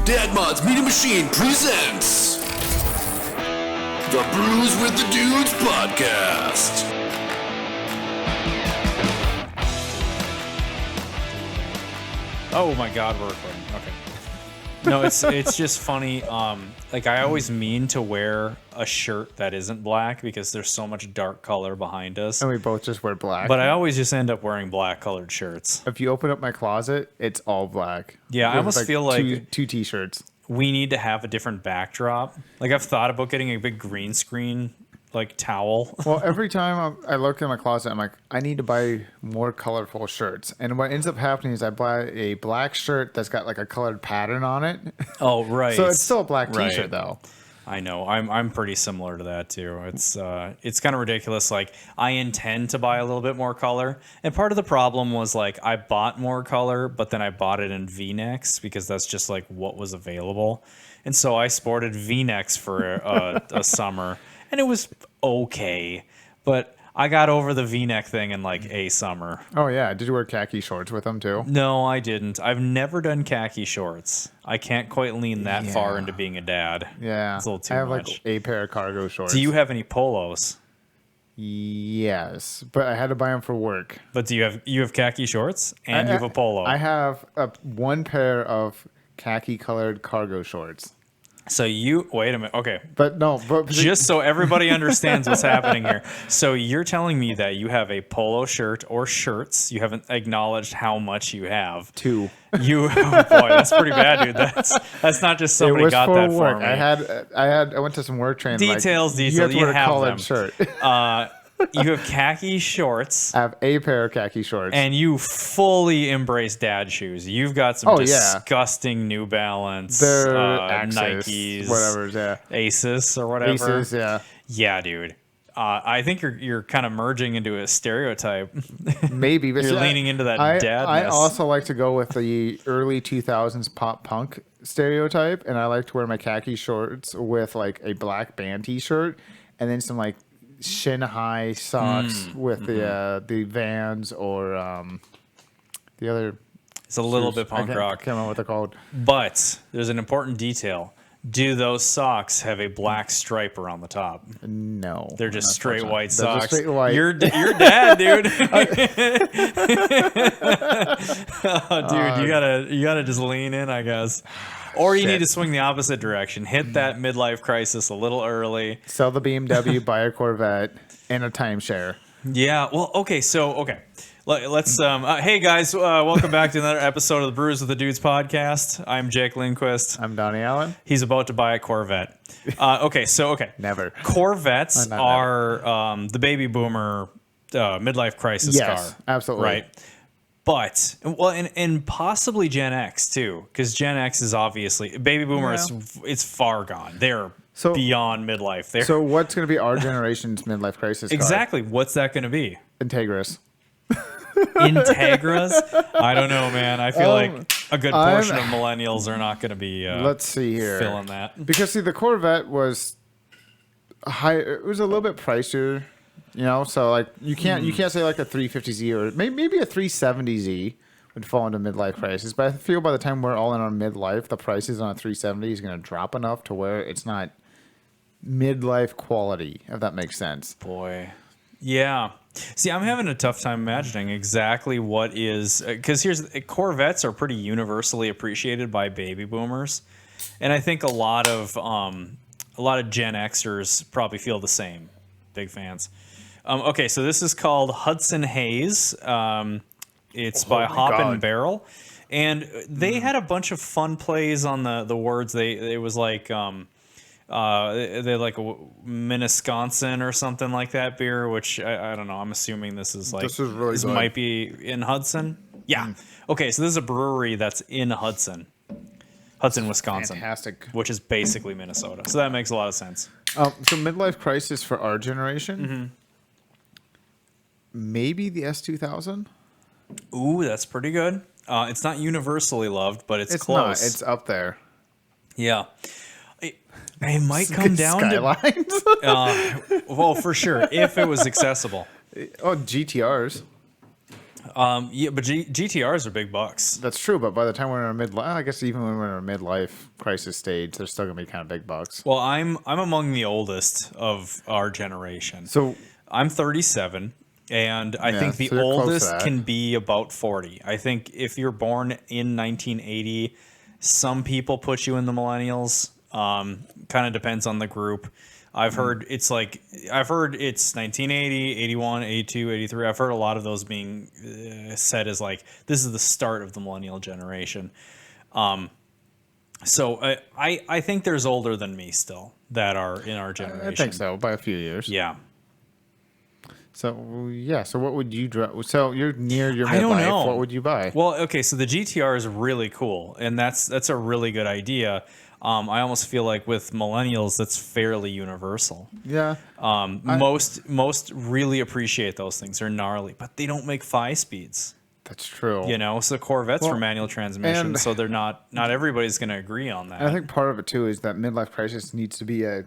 Dad Mod's Media Machine presents the Brews with the Dudes podcast. Oh my God, we're recording. Okay. No, it's just funny. Like I always mean to wear a shirt that isn't black because there's so much dark color behind us. And we both just wear black. But I always just end up wearing black colored shirts. If you open up my closet, it's all black. Yeah, I almost feel like two t-shirts. We need to have a different backdrop. Like I've thought about getting a big green screen like towel. Well, every time I look in my closet, I'm like, I need to buy more colorful shirts. And what ends up happening is I buy a black shirt that's got like a colored pattern on it. Oh, right. So it's still a black Right. t-shirt though. I know. I'm pretty similar to that too. It's kind of ridiculous. Like I intend to buy a little bit more color, and part of the problem was like I bought more color, but then I bought it in V-necks because that's just like what was available, and so I sported V-necks for a summer, and it was okay, but I got over the V-neck thing in like a summer. Oh yeah. Did you wear khaki shorts with them too? No, I didn't. I've never done khaki shorts. I can't quite lean that far into being a dad. Yeah. It's a little too I have much. like a pair of cargo shorts. Do you have any polos? Yes, but I had to buy them for work. But do you have khaki shorts and you have a polo? I have one pair of khaki colored cargo shorts. So you wait a minute. Okay. But no, but Just so everybody understands what's happening here. So you're telling me that you have a polo shirt or shirts. You haven't acknowledged how much you have. two. Oh boy, that's pretty bad, dude. That's not just somebody got that work. for me. I went to some work training. Details. You have to wear a have collared them. shirt. You have khaki shorts. I have a pair of khaki shorts. And you fully embrace dad shoes. You've got some disgusting New Balance, They're Axis, Nikes, whatever, yeah. Asus or whatever. Aces, yeah. Yeah, dude. I think you're kind of merging into a stereotype. Maybe. But You're leaning into that dadness. I also like to go with the early 2000s pop punk stereotype, and I like to wear my khaki shorts with like a black band t-shirt and then some like shin high socks with the Vans or the other. It's a little shoes. bit punk rock. I can't remember what they're called. But there's an important detail. Do those socks have a black stripe around the top? No, They're just straight white They're socks. just straight white. You're dad, dude. Oh, dude, you gotta just lean in, I guess. Or you need to swing the opposite direction. Hit that midlife crisis a little early. Sell the BMW, buy a Corvette, and a timeshare. Yeah. Well, okay. Let's. Hey guys, welcome back to another episode of the Brews with the Dudes podcast. I'm Jake Lindquist. I'm Donnie Allen. He's about to buy a Corvette. Okay. Never. Corvettes are the baby boomer midlife crisis car. Yes, absolutely. Right. But and possibly Gen X too, because Gen X is obviously baby boomer. It's far gone. They're beyond midlife. So what's going to be our generation's midlife crisis car? Exactly. What's that going to be? Integris. Integras? I don't know, man. I feel like a good portion of millennials are not going to be. Let's see here. Filling that because see, the Corvette was high. It was a little bit pricier. You know, so like you can't say like a 350Z or maybe a 370Z would fall into midlife crisis. But I feel by the time we're all in our midlife, the prices on a 370 is going to drop enough to where it's not midlife quality, if that makes sense. Boy, yeah. See, I'm having a tough time imagining exactly what is because Corvettes are pretty universally appreciated by baby boomers, and I think a lot of Gen Xers probably feel the same. Big fans. Okay, so this is called Hudson Hayes. It's by Hop and Barrel, and they had a bunch of fun plays on the words. It was like they like a Minnesconsin or something like that beer, which I don't know. I'm assuming this is really this good. might be in Hudson. Yeah. Okay, so this is a brewery that's in Hudson, Wisconsin. Fantastic. Which is basically Minnesota. So that makes a lot of sense. So midlife crisis for our generation. Maybe the S2000. Ooh, that's pretty good. It's not universally loved, but it's close. Not. It's up there. Yeah. It might come down Skylines. to... well, for sure, if it was accessible. Oh, GTRs. Yeah, but GTRs are big bucks. That's true, but by the time we're in our midlife, I guess even when we're in our midlife crisis stage, they're still gonna be kind of big bucks. Well, I'm among the oldest of our generation. So I'm 37, and I think the so you're close to oldest that. can be about 40. I think if you're born in 1980, some people put you in the millennials. Kind of depends on the group. I've heard it's 1980, 81, 82, 83. I've heard a lot of those being said as like this is the start of the millennial generation. So I think there's older than me still that are in our generation. I think so, by a few years. Yeah. So yeah, so what would you drive? So you're near your midlife. I don't know. What would you buy? Well, okay, so the GTR is really cool, and that's a really good idea. I almost feel like with millennials, that's fairly universal. Yeah. Most really appreciate those things. They're gnarly, but they don't make 5-speeds. That's true. You know, so Corvettes for manual transmission, and- so they're not everybody's going to agree on that. And I think part of it too is that midlife crisis needs to be a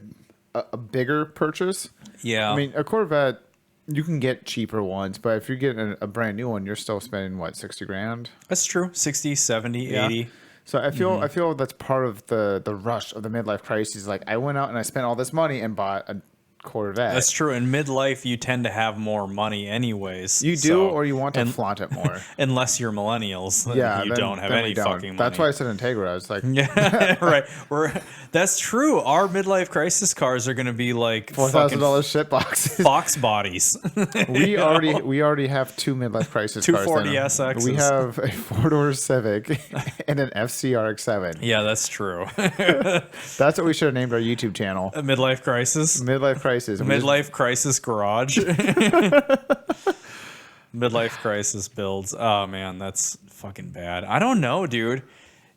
bigger purchase. Yeah. I mean, a Corvette, you can get cheaper ones, but if you're getting a brand new one, you're still spending what, 60 grand? That's true. 60, 70, Yeah. 80. So I feel that's part of the rush of the midlife crisis. Like I went out and I spent all this money and bought a Corvette. That's true. In midlife, you tend to have more money anyways. You do, or you want to flaunt it more. Unless you're millennials, then Yeah, you then- don't have then any we don't. fucking money. That's why I said Integra. I was like, Yeah, right. That's true. Our midlife crisis cars are going to be like $4,000 shit boxes. Fox bodies. We already have two midlife crisis cars. 240 then. SXs. We have a 4-door Civic and an FCRX7. Yeah, that's true. That's what we should have named our YouTube channel. A midlife crisis. Midlife crisis. Midlife crisis garage. Midlife crisis builds. Oh man, that's fucking bad. I don't know, dude.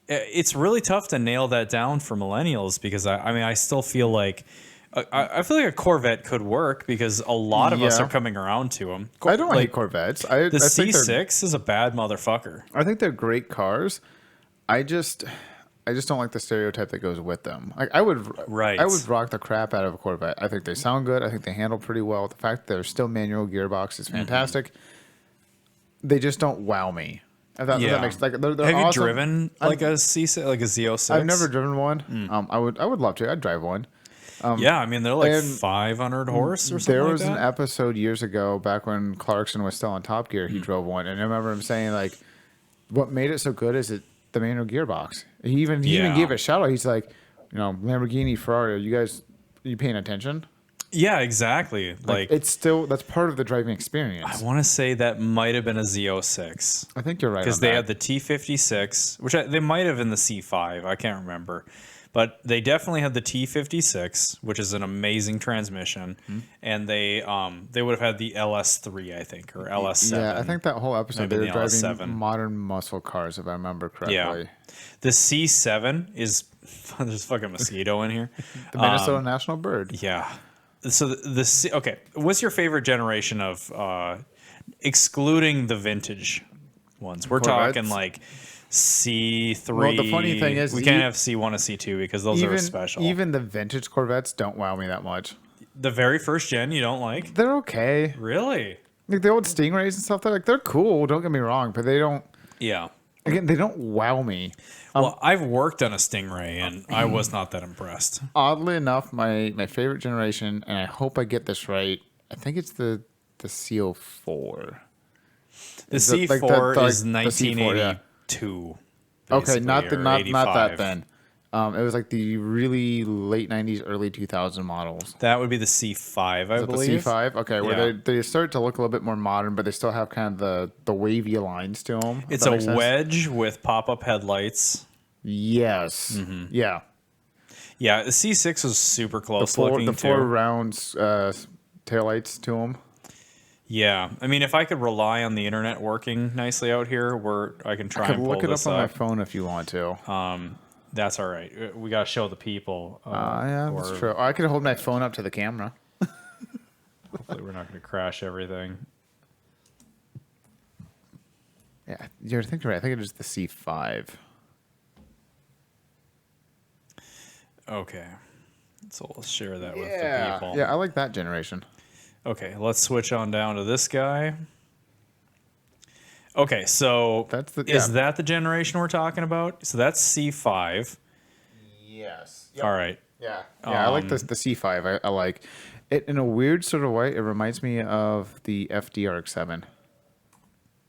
It's really tough to nail that down for millennials because I still feel like I feel like a Corvette could work because a lot of us Yeah. are coming around to them. I don't hate Corvettes. The I think C6 is a bad motherfucker. I think they're great cars. I just don't like the stereotype that goes with them. Like I would rock the crap out of a Corvette. I think they sound good. I think they handle pretty well. The fact that they're still manual gearbox is fantastic. They just don't wow me. If that makes like they're Have you awesome. driven like a C6, like a Z06? I've never driven one. I would love to. I'd drive one. Yeah, I mean they're like and 500 horse or something. There like was that. an episode years ago, back when Clarkson was still on Top Gear. He drove one, and I remember him saying like, "What made it so good is the manual gearbox." He even gave it a shout out. He's like, Lamborghini, Ferrari, are you paying attention? Yeah, exactly. Like it's still that's part of the driving experience. I want to say that might have been a Z06 I think you're right because on they that. had the T56, which they might have in the C5. I can't remember. But they definitely had the T56, which is an amazing transmission, and they would have had the LS3, I think, or LS7. Yeah, I think that whole episode Maybe they were the driving LS7. modern muscle cars, if I remember correctly. Yeah, the C7 is there's a fucking mosquito in here. The Minnesota national bird. Yeah. So okay, what's your favorite generation of excluding the vintage ones? We're Corvettes? talking like C3. Well, the funny thing is we can't have C1 and C2 because those are special. Even the vintage Corvettes don't wow me that much. The very first gen you don't like? They're okay. Really? Like the old Stingrays and stuff, they're cool. Don't get me wrong, but they don't. Yeah. Again, they don't wow me. Well, I've worked on a Stingray and I was not that impressed. Oddly enough, my favorite generation, and I hope I get this right. I think it's the CO4. The Is it C4 like the is C4, yeah. 1982. Okay, not basically, or not 85. that then. It was like the really late 90s, early 2000 models. That would be the C5, I Is it believe. the C5? Okay, where Yeah. they start to look a little bit more modern, but they still have kind of the wavy lines to them. It's a wedge with pop-up headlights. Yes. Mm-hmm. Yeah. Yeah, the C6 was super close The looking four too. rounds taillights to them. Yeah, I mean, if I could rely on the internet working nicely out here, where I can try I could and pull look it this up on my phone if you want to. That's all right. We gotta show the people. Yeah, that's or true. I could hold my phone up to the camera. Hopefully, we're not gonna crash everything. Yeah, you're thinking right. I think it is the C5. Okay, so we'll share that with the people. Yeah, I like that generation. Okay, let's switch on down to this guy. Okay, so is yeah. that the generation we're talking about? So that's C5. Yes. All right. Yeah. Yeah. I like the C5. I like it in a weird sort of way. It reminds me of the FDRX7.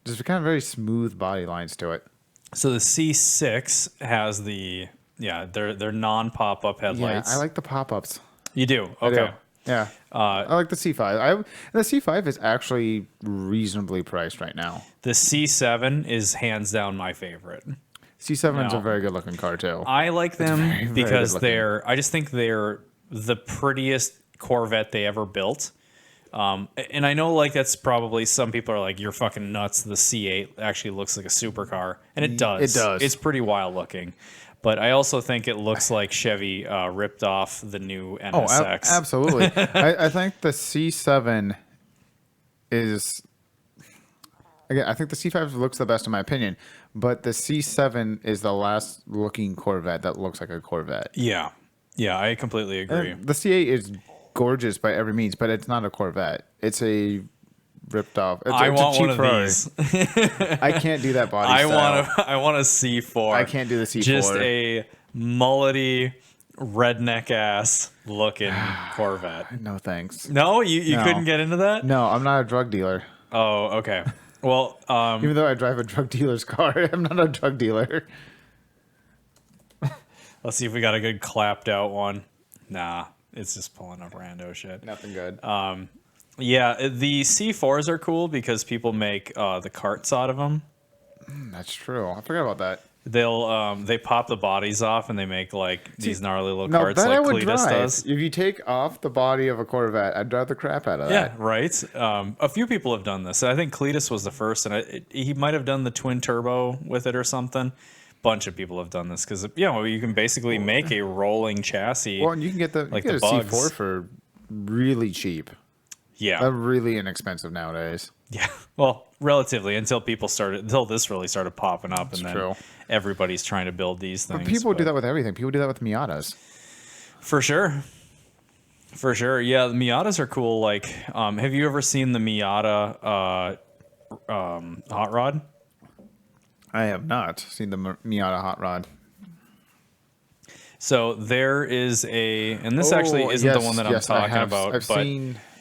Just kind of very smooth body lines to it. So the C6 has they're non-pop-up headlights. Yeah, I like the pop-ups. You do? I Okay. do. Yeah. I like the C5. The C5 is actually reasonably priced right now. The C7 is hands down my favorite. C7 is No. a very good looking car too. I like them very, very because good looking. I just think they're the prettiest Corvette they ever built. And I know like that's probably some people are like, you're fucking nuts. The C8 actually looks like a supercar, and it does. It does. It's pretty wild looking. But I also think it looks like Chevy ripped off the new NSX. Absolutely. I think the C7 is. Again, I think the C5 looks the best in my opinion, but the C7 is the last looking Corvette that looks like a Corvette. Yeah. Yeah, I completely agree. And the C8 is gorgeous by every means, but it's not a Corvette. It's a ripped off. It's I a want cheap one of Ferrari. these. I can't do that body I style. want a C4. I can't do the C4. Just a mullety, redneck ass looking Corvette. No thanks. No, you No. couldn't get into that? No, I'm not a drug dealer. Oh, okay. Well, Even though I drive a drug dealer's car, I'm not a drug dealer. let's see if we got a good clapped out one. Nah, it's just pulling up rando shit. Nothing good. Yeah, the C4s are cool because people make the carts out of them. That's true. I forgot about that. They pop the bodies off and they make like these gnarly little No, carts that like I would Cletus drive. does. If you take off the body of a Corvette, I'd drive the crap out of Yeah, that. right. A few people have done this. I think Cletus was the first, and he might have done the twin turbo with it or something. Bunch of people have done this because you can basically make a rolling chassis. Well, and you can get like you the get a bugs. C4 for really cheap. Yeah, They're really inexpensive nowadays. yeah. Well, relatively until this really started popping up, and then true. everybody's trying to build these things. But people do that with everything. People do that with Miatas. For sure. For sure. Yeah, the Miatas are cool. Like, have you ever seen the Miata hot rod? I have not seen the Miata hot rod. So there is and this actually isn't the one that I'm talking about.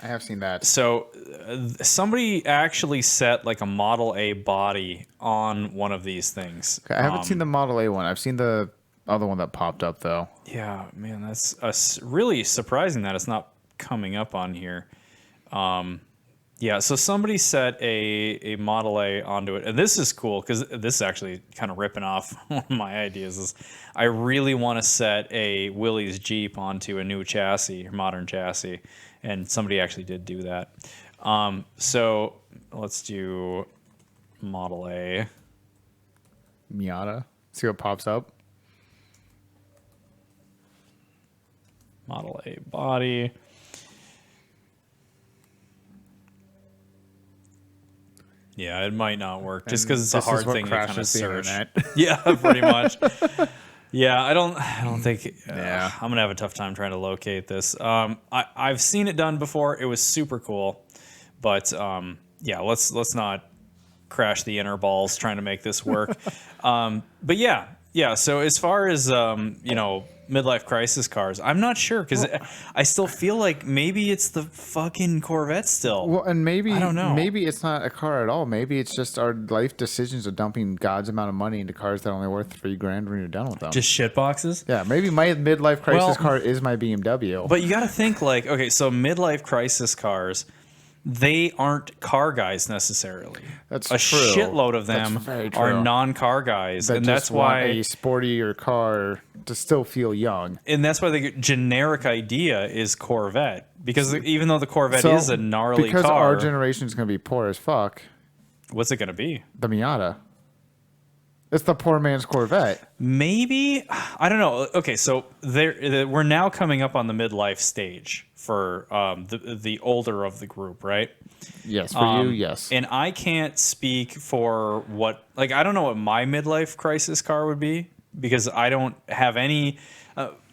I have seen that. So somebody actually set like a Model A body on one of these things. Okay, I haven't seen the Model A one. I've seen the other one that popped up though. Yeah, man, that's really surprising that it's not coming up on here. Yeah, so somebody set a Model A onto it. And this is cool because this is actually kind of ripping off one of my ideas. Is I really want to set a Willys Jeep onto a new chassis, or modern chassis. And somebody actually did do that. So let's do Model A. Miata. See what pops up. Model A body. Yeah, it might not work just because it's a hard thing to kind of search. Yeah, pretty much. Yeah, I don't think. Yeah. I'm gonna have a tough time trying to locate this. I've seen it done before. It was super cool, but yeah, let's not crash the inner balls trying to make this work. But yeah. So as far as midlife crisis cars, I'm not sure because I still feel like maybe it's the fucking Corvette still. Well, and maybe I don't know. Maybe it's not a car at all. Maybe it's just our life decisions of dumping God's amount of money into cars that are only worth $3,000 when you're done with them. Just shit boxes. Yeah, maybe my midlife crisis Well, car is my BMW. But you got to think like, okay, so midlife crisis cars, they aren't car guys necessarily. That's a true. shitload of them That's very are true. non-car guys, that and just that's want why a sportier car to still feel young. the generic idea is Corvette because even though the Corvette So, is a gnarly because car, our generation is going to be poor as fuck. what's it going to be? The Miata. It's the poor man's Corvette. Maybe I don't know. Okay, so we're now coming up on the midlife stage for the older of the group, right? Yes, for you, yes. And I can't speak for I don't know what my midlife crisis car would be because I don't have any.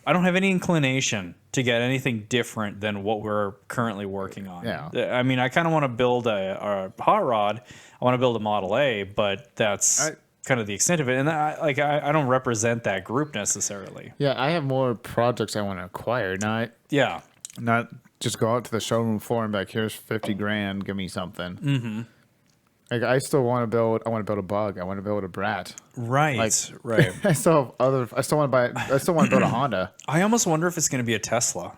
I don't have any inclination to get anything different than what we're currently working on. Yeah. I mean, I kind of want to build a hot rod. I want to build a Model A, but that's kind of the extent of it. And I don't represent that group necessarily. Yeah, I have more projects I want to acquire. Not just go out to the showroom floor and be like, here's 50 grand, give me something. Mm-hmm. Like I still want to build. I want to build a Bug. I want to build a Brat. Right. Right. I still want to buy. I still want to build a Honda. I almost wonder if it's going to be a Tesla.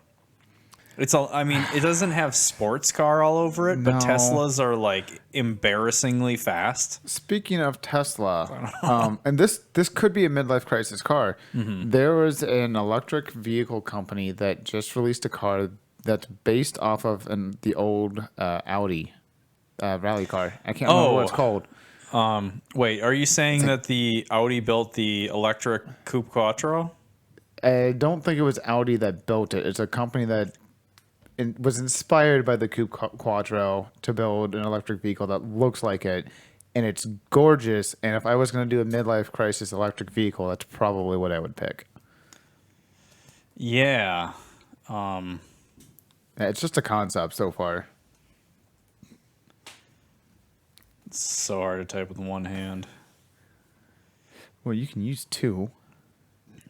I mean, it doesn't have sports car all over it, but Teslas are like embarrassingly fast. Speaking of Tesla, and this could be a midlife crisis car. Mm-hmm. There was an electric vehicle company that just released a car that's based off of the old Audi rally car. I can't remember what it's called. Wait, are you saying that the Audi built the electric Coupe Quattro? I don't think it was Audi that built it. It's a company that was inspired by the Coupe Quattro to build an electric vehicle that looks like it, and it's gorgeous. And if I was going to do a midlife crisis electric vehicle, that's probably what I would pick. Yeah. It's just a concept so far. It's so hard to type with one hand. Well, you can use two.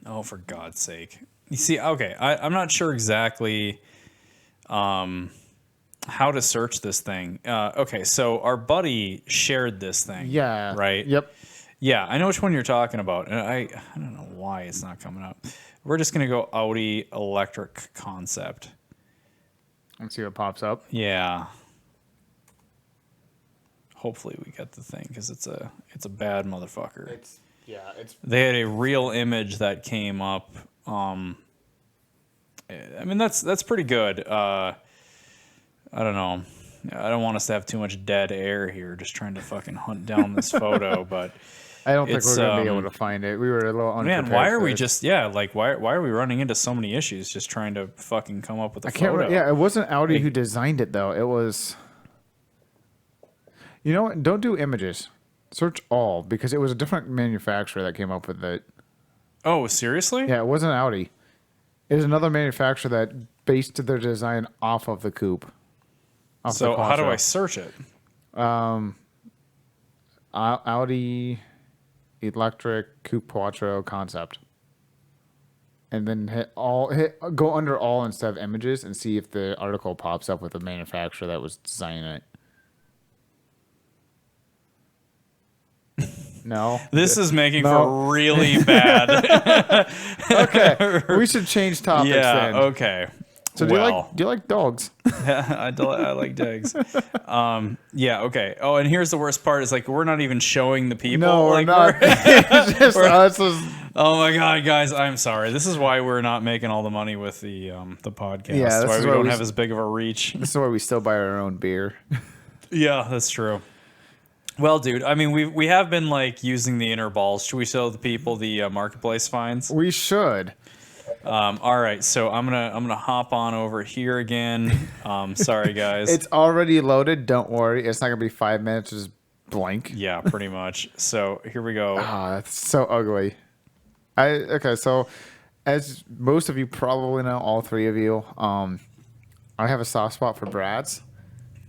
Oh, for God's sake. You see, okay, I'm not sure exactly how to search this thing. Okay, so our buddy shared this thing. Yeah. Right? Yep. Yeah, I know which one you're talking about. And I don't know why it's not coming up. We're just going to go Audi electric concept. Let's see what pops up. Yeah. Hopefully we get the thing because it's a bad motherfucker. They had a real image that came up. I mean that's pretty good. I don't know. I don't want us to have too much dead air here, just trying to fucking hunt down this photo, but I don't think we're gonna be able to find it. We were a little unprepared. Man, why are we just why are we running into so many issues just trying to fucking come up with a photo? It wasn't Audi who designed it though. It was. You know what? Don't do images. Search all because it was a different manufacturer that came up with it. Oh, seriously? Yeah, it wasn't Audi. It was another manufacturer that based their design off of the coupe. So how do I search it? Audi electric coupe quattro concept. And then go under all instead of images and see if the article pops up with the manufacturer that was designing it. No. This is making for really bad. Okay. We should change topics then. Okay. So do you like dogs? I like dogs. Yeah, okay. Oh, and here's the worst part is we're not even showing the people. No, we're not. It's just us. Oh my God, guys, I'm sorry. This is why we're not making all the money with the podcast. Yeah, that's why we don't have as big of a reach. This is why we still buy our own beer. Yeah, that's true. Well, dude, I mean, we have been using the inner balls. Should we show the people the marketplace finds? We should. All right, so I'm gonna hop on over here again. Sorry, guys. It's already loaded. Don't worry. It's not gonna be 5 minutes. Just blank. Yeah, pretty much. So here we go. Ah, that's so ugly. So as most of you probably know, all three of you, I have a soft spot for Brats.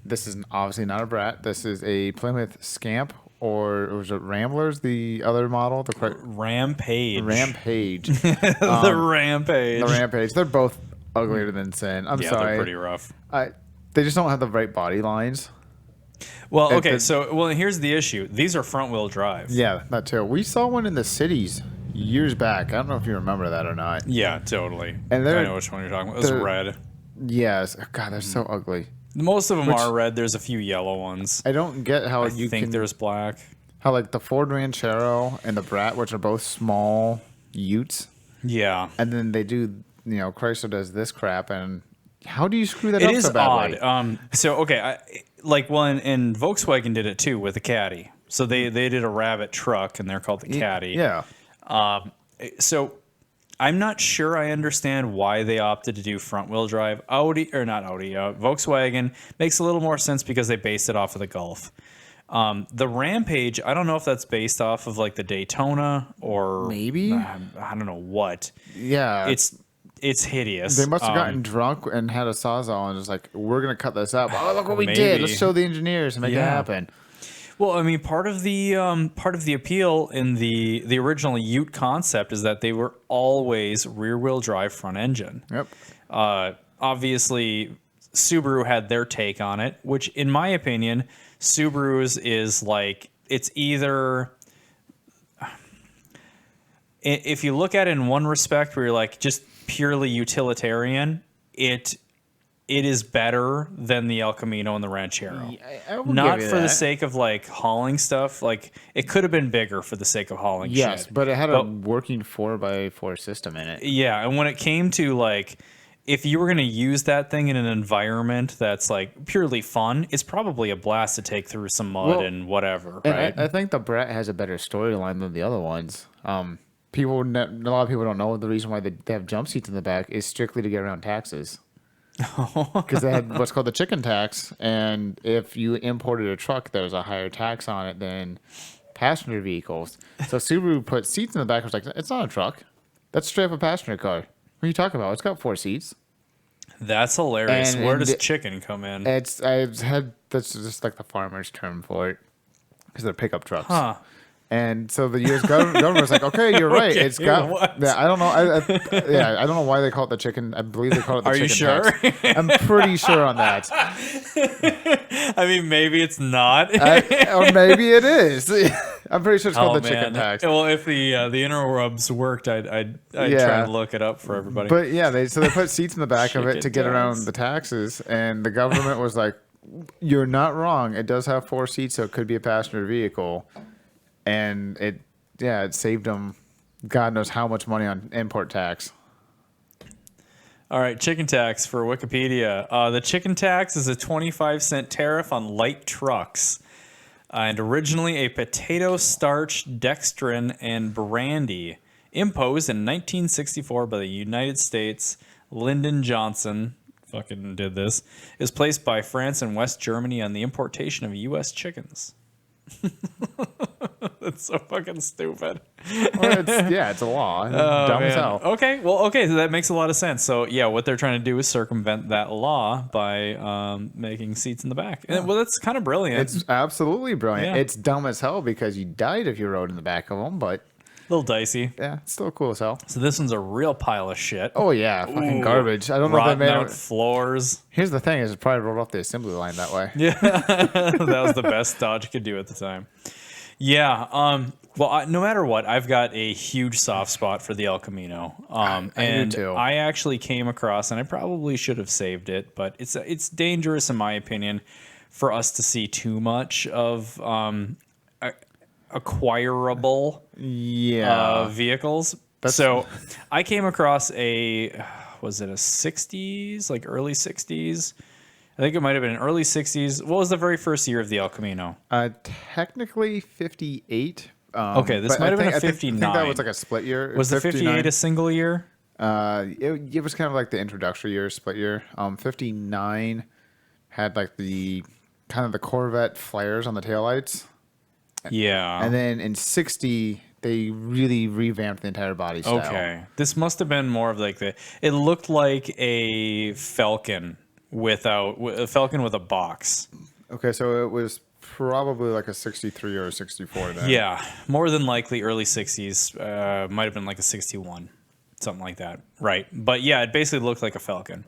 This is obviously not a Brat. This is a Plymouth Scamp, or was it Ramblers, the other model? Rampage. Rampage. The Rampage. The Rampage. They're both uglier than sin. I'm sorry. They're pretty rough. They just don't have the right body lines. Well, okay, here's the issue. These are front-wheel drive. Yeah, that too. We saw one in the cities years back. I don't know if you remember that or not. Yeah, totally. And I know which one you're talking about. It was red. Yes. God, they're so ugly. Most of them are red. There's a few yellow ones. I don't get how I think there's black. How the Ford Ranchero and the Brat, which are both small utes. Yeah. And then they do, Chrysler does this crap, and how do you screw that up so badly? It is odd. So okay, and Volkswagen did it too with the Caddy. So they did a Rabbit truck, and they're called the Caddy. Yeah. So I'm not sure I understand why they opted to do front-wheel drive. Volkswagen makes a little more sense because they based it off of the Golf. The Rampage, I don't know if that's based off of the Daytona or maybe I don't know what. Yeah, it's it's hideous. They must have gotten drunk and had a sawzall and just like, we're gonna cut this up. Oh, look what we Maybe. did. Let's show the engineers and make it happen. Well, I mean, part of the appeal in the original Ute concept is that they were always rear-wheel drive front engine. Yep. Obviously, Subaru had their take on it, which, in my opinion, Subaru's is like, it's either, if you look at it in one respect where you're like just purely utilitarian, it is better than the El Camino and the Ranchero. I will Not give you for the that. sake of like hauling stuff. Like it could have been bigger for the sake of hauling Yes, shit. but it had a working 4x4 system in it. Yeah, and when it came to like, if you were going to use that thing in an environment that's like purely fun, it's probably a blast to take through some mud and whatever, And right? I think the Brett has a better storyline than the other ones. A lot of people don't know the reason why they have jump seats in the back is strictly to get around taxes. Because they had what's called the chicken tax, and if you imported a truck, there was a higher tax on it than passenger vehicles. So Subaru put seats in the back. I was like, it's not a truck. That's straight up a passenger car. What are you talking about? It's got 4 seats. That's hilarious. And- Where and does the- chicken come in? That's just like the farmer's term for it, because they're pickup trucks. Huh. And so the U.S. government was like, "Okay, you're right. Okay, It's got." what? Yeah, I don't know. I don't know why they call it the chicken. I believe they call it the Are you chicken sure? tax. I'm pretty sure on that. I mean, maybe it's not. Or maybe it is. I'm pretty sure it's called the chicken tax. Well, if the interwebs worked, I'd try Yeah. to look it up for everybody. But yeah, they put seats in the back of it to Chicken get tax. around the taxes, and the government was like, "You're not wrong. It does have 4 seats, so it could be a passenger vehicle," and it saved them, God knows how much money on import tax. All right, chicken tax for Wikipedia. The chicken tax is a 25-cent tariff on light trucks. And originally a potato starch, dextrin, and brandy. Imposed in 1964 by the United States, Lyndon Johnson, fucking did this, is placed by France and West Germany on the importation of U.S. chickens. That's so fucking stupid. Well, it's a law. Dumb as Man. hell. Okay, so that makes a lot of sense. So yeah, what they're trying to do is circumvent that law by making seats in the back. And, well, that's kind of brilliant. It's absolutely brilliant. Yeah. It's dumb as hell because you died if you rode in the back of them, but a little dicey. yeah, it's still cool as hell. So this one's a real pile of shit. Oh yeah, fucking Ooh, garbage. I don't know if they Rotten made out it. floors. Here's the thing: is it probably rolled off the assembly line that way. Yeah, that was the best Dodge you could do at the time. Yeah. Well, no matter what, I've got a huge soft spot for the El Camino. I do And too. I actually came across, and I probably should have saved it, but it's dangerous in my opinion for us to see too much of acquirable vehicles. So I came across was it a 60s, like early 60s? I think it might have been early 60s. What was the very first year of the El Camino? Technically 58. Okay, this but might have been a I think 59. that was like a split year. Was the 59. 58 a single year? It was kind of like the introductory year, split year. 59 had like the kind of the Corvette flares on the taillights. Yeah. And then in 60, they really revamped the entire body style. Okay. This must have been more of like it looked like a Falcon with a box. Okay, so it was probably like a 63 or a 64 then. Yeah, more than likely early 60s. Might have been like a 61, something like that. Right. But yeah, it basically looked like a Falcon.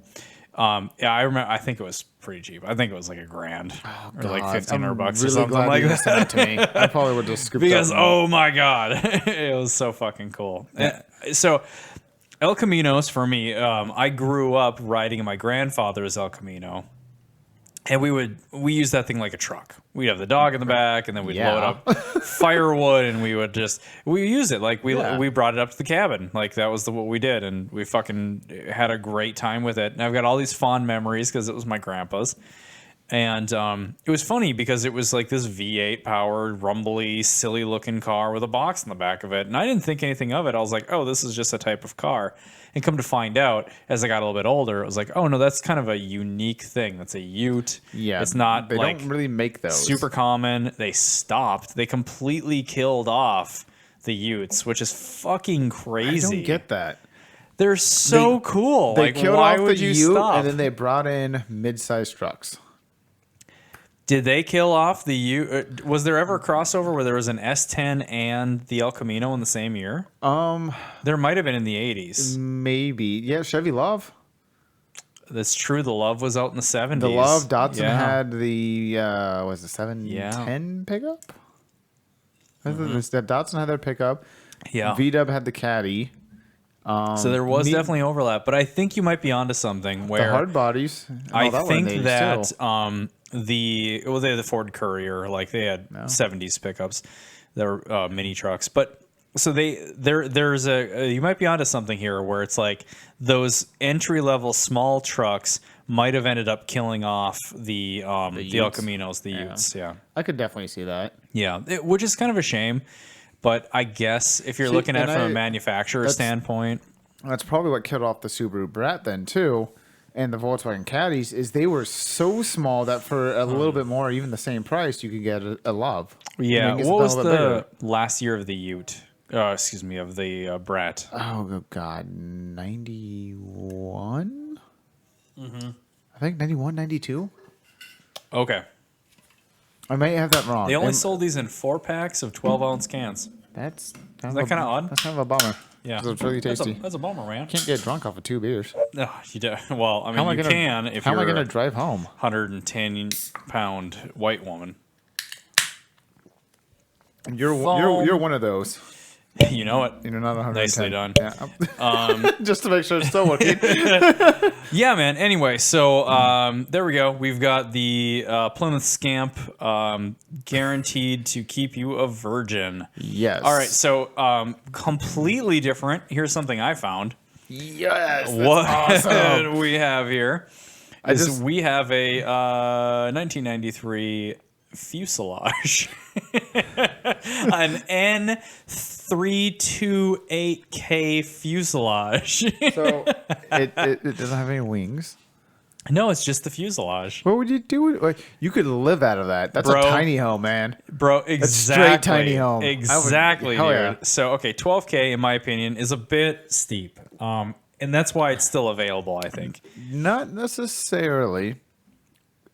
Yeah, I remember. I think it was pretty cheap. I think it was like $1,000 or like $1,500 or something like that. Sent it to me. I probably would just scooped Because up oh my god, it was so fucking cool. So El Caminos for me, I grew up riding in my grandfather's El Camino, and we used that thing like a truck. We'd have the dog in the back, and then we'd load up firewood, and we use it like we brought it up to the cabin. Like that was what we did, and we fucking had a great time with it. And I've got all these fond memories because it was my grandpa's. And it was funny because it was like this V8 powered, rumbly, silly looking car with a box in the back of it. And I didn't think anything of it. I was like, oh, this is just a type of car. And come to find out, as I got a little bit older, it was like, oh, no, that's kind of a unique thing. That's a Ute. Yeah. It's not They like don't really make those. super common. They stopped. They completely killed off the Utes, which is fucking crazy. I don't get that. They're so cool. They Like, killed why off would the you Ute, stop? and then they brought in mid-sized trucks. Did they kill off the Ute? Was there ever a crossover where there was an S10 and the El Camino in the same year? There might have been in the 80s. Maybe. Yeah, Chevy Love. That's true. The Love was out in the 70s. The Love. Datsun Yeah. had the, was it 710 pickup? The Datsun had their pickup. Yeah. V-Dub had the Caddy. So there was definitely overlap, but I think you might be onto something where The hard bodies. I that were in think the 80s that too. they had the Ford Courier, like they had 70s pickups, they were mini trucks, but so there's you might be onto something here where it's like those entry level small trucks might have ended up killing off the El Utes. Caminos, the Utes, yeah, I could definitely see that. which is kind of a shame. But I guess if you're looking at it from a manufacturer standpoint, that's probably what killed off the Subaru Brat then too, and the Volkswagen Caddies is they were so small that for a little bit more, even the same price, you could get a Love. yeah. I mean, What was a little the bit bigger. last year of the Ute? Excuse me, of the Brat. Oh God, 91. I think 91, 92. Okay. I may have that wrong. They only sold these in 4-packs of 12-ounce cans. That's Is that kind of odd? That's kind of a bummer. Yeah, 'Cause it's really tasty. That's a bummer, man. Can't get drunk off of 2 beers. No, you do. Well, I How am mean, I you gonna, can if how am you're I going to a drive home? 110-pound white woman. You're one of those. You know it. You're not 110. Nicely done. Yeah. Just to make sure it's still working. Yeah, man. Anyway, so there we go. We've got the Plymouth Scamp, guaranteed to keep you a virgin. Yes. All right, so completely different. Here's something I found. Yes. That's What awesome. we have here is we have a 1993 fuselage, an N328K fuselage. So it doesn't have any wings. No, it's just the fuselage, What would you do? Like, you could live out of that. That's Bro. a tiny home, man. bro. Exactly, straight tiny home. Exactly, hell dude. yeah. So okay, 12K in my opinion is a bit steep, and that's why it's still available. I think. Not necessarily.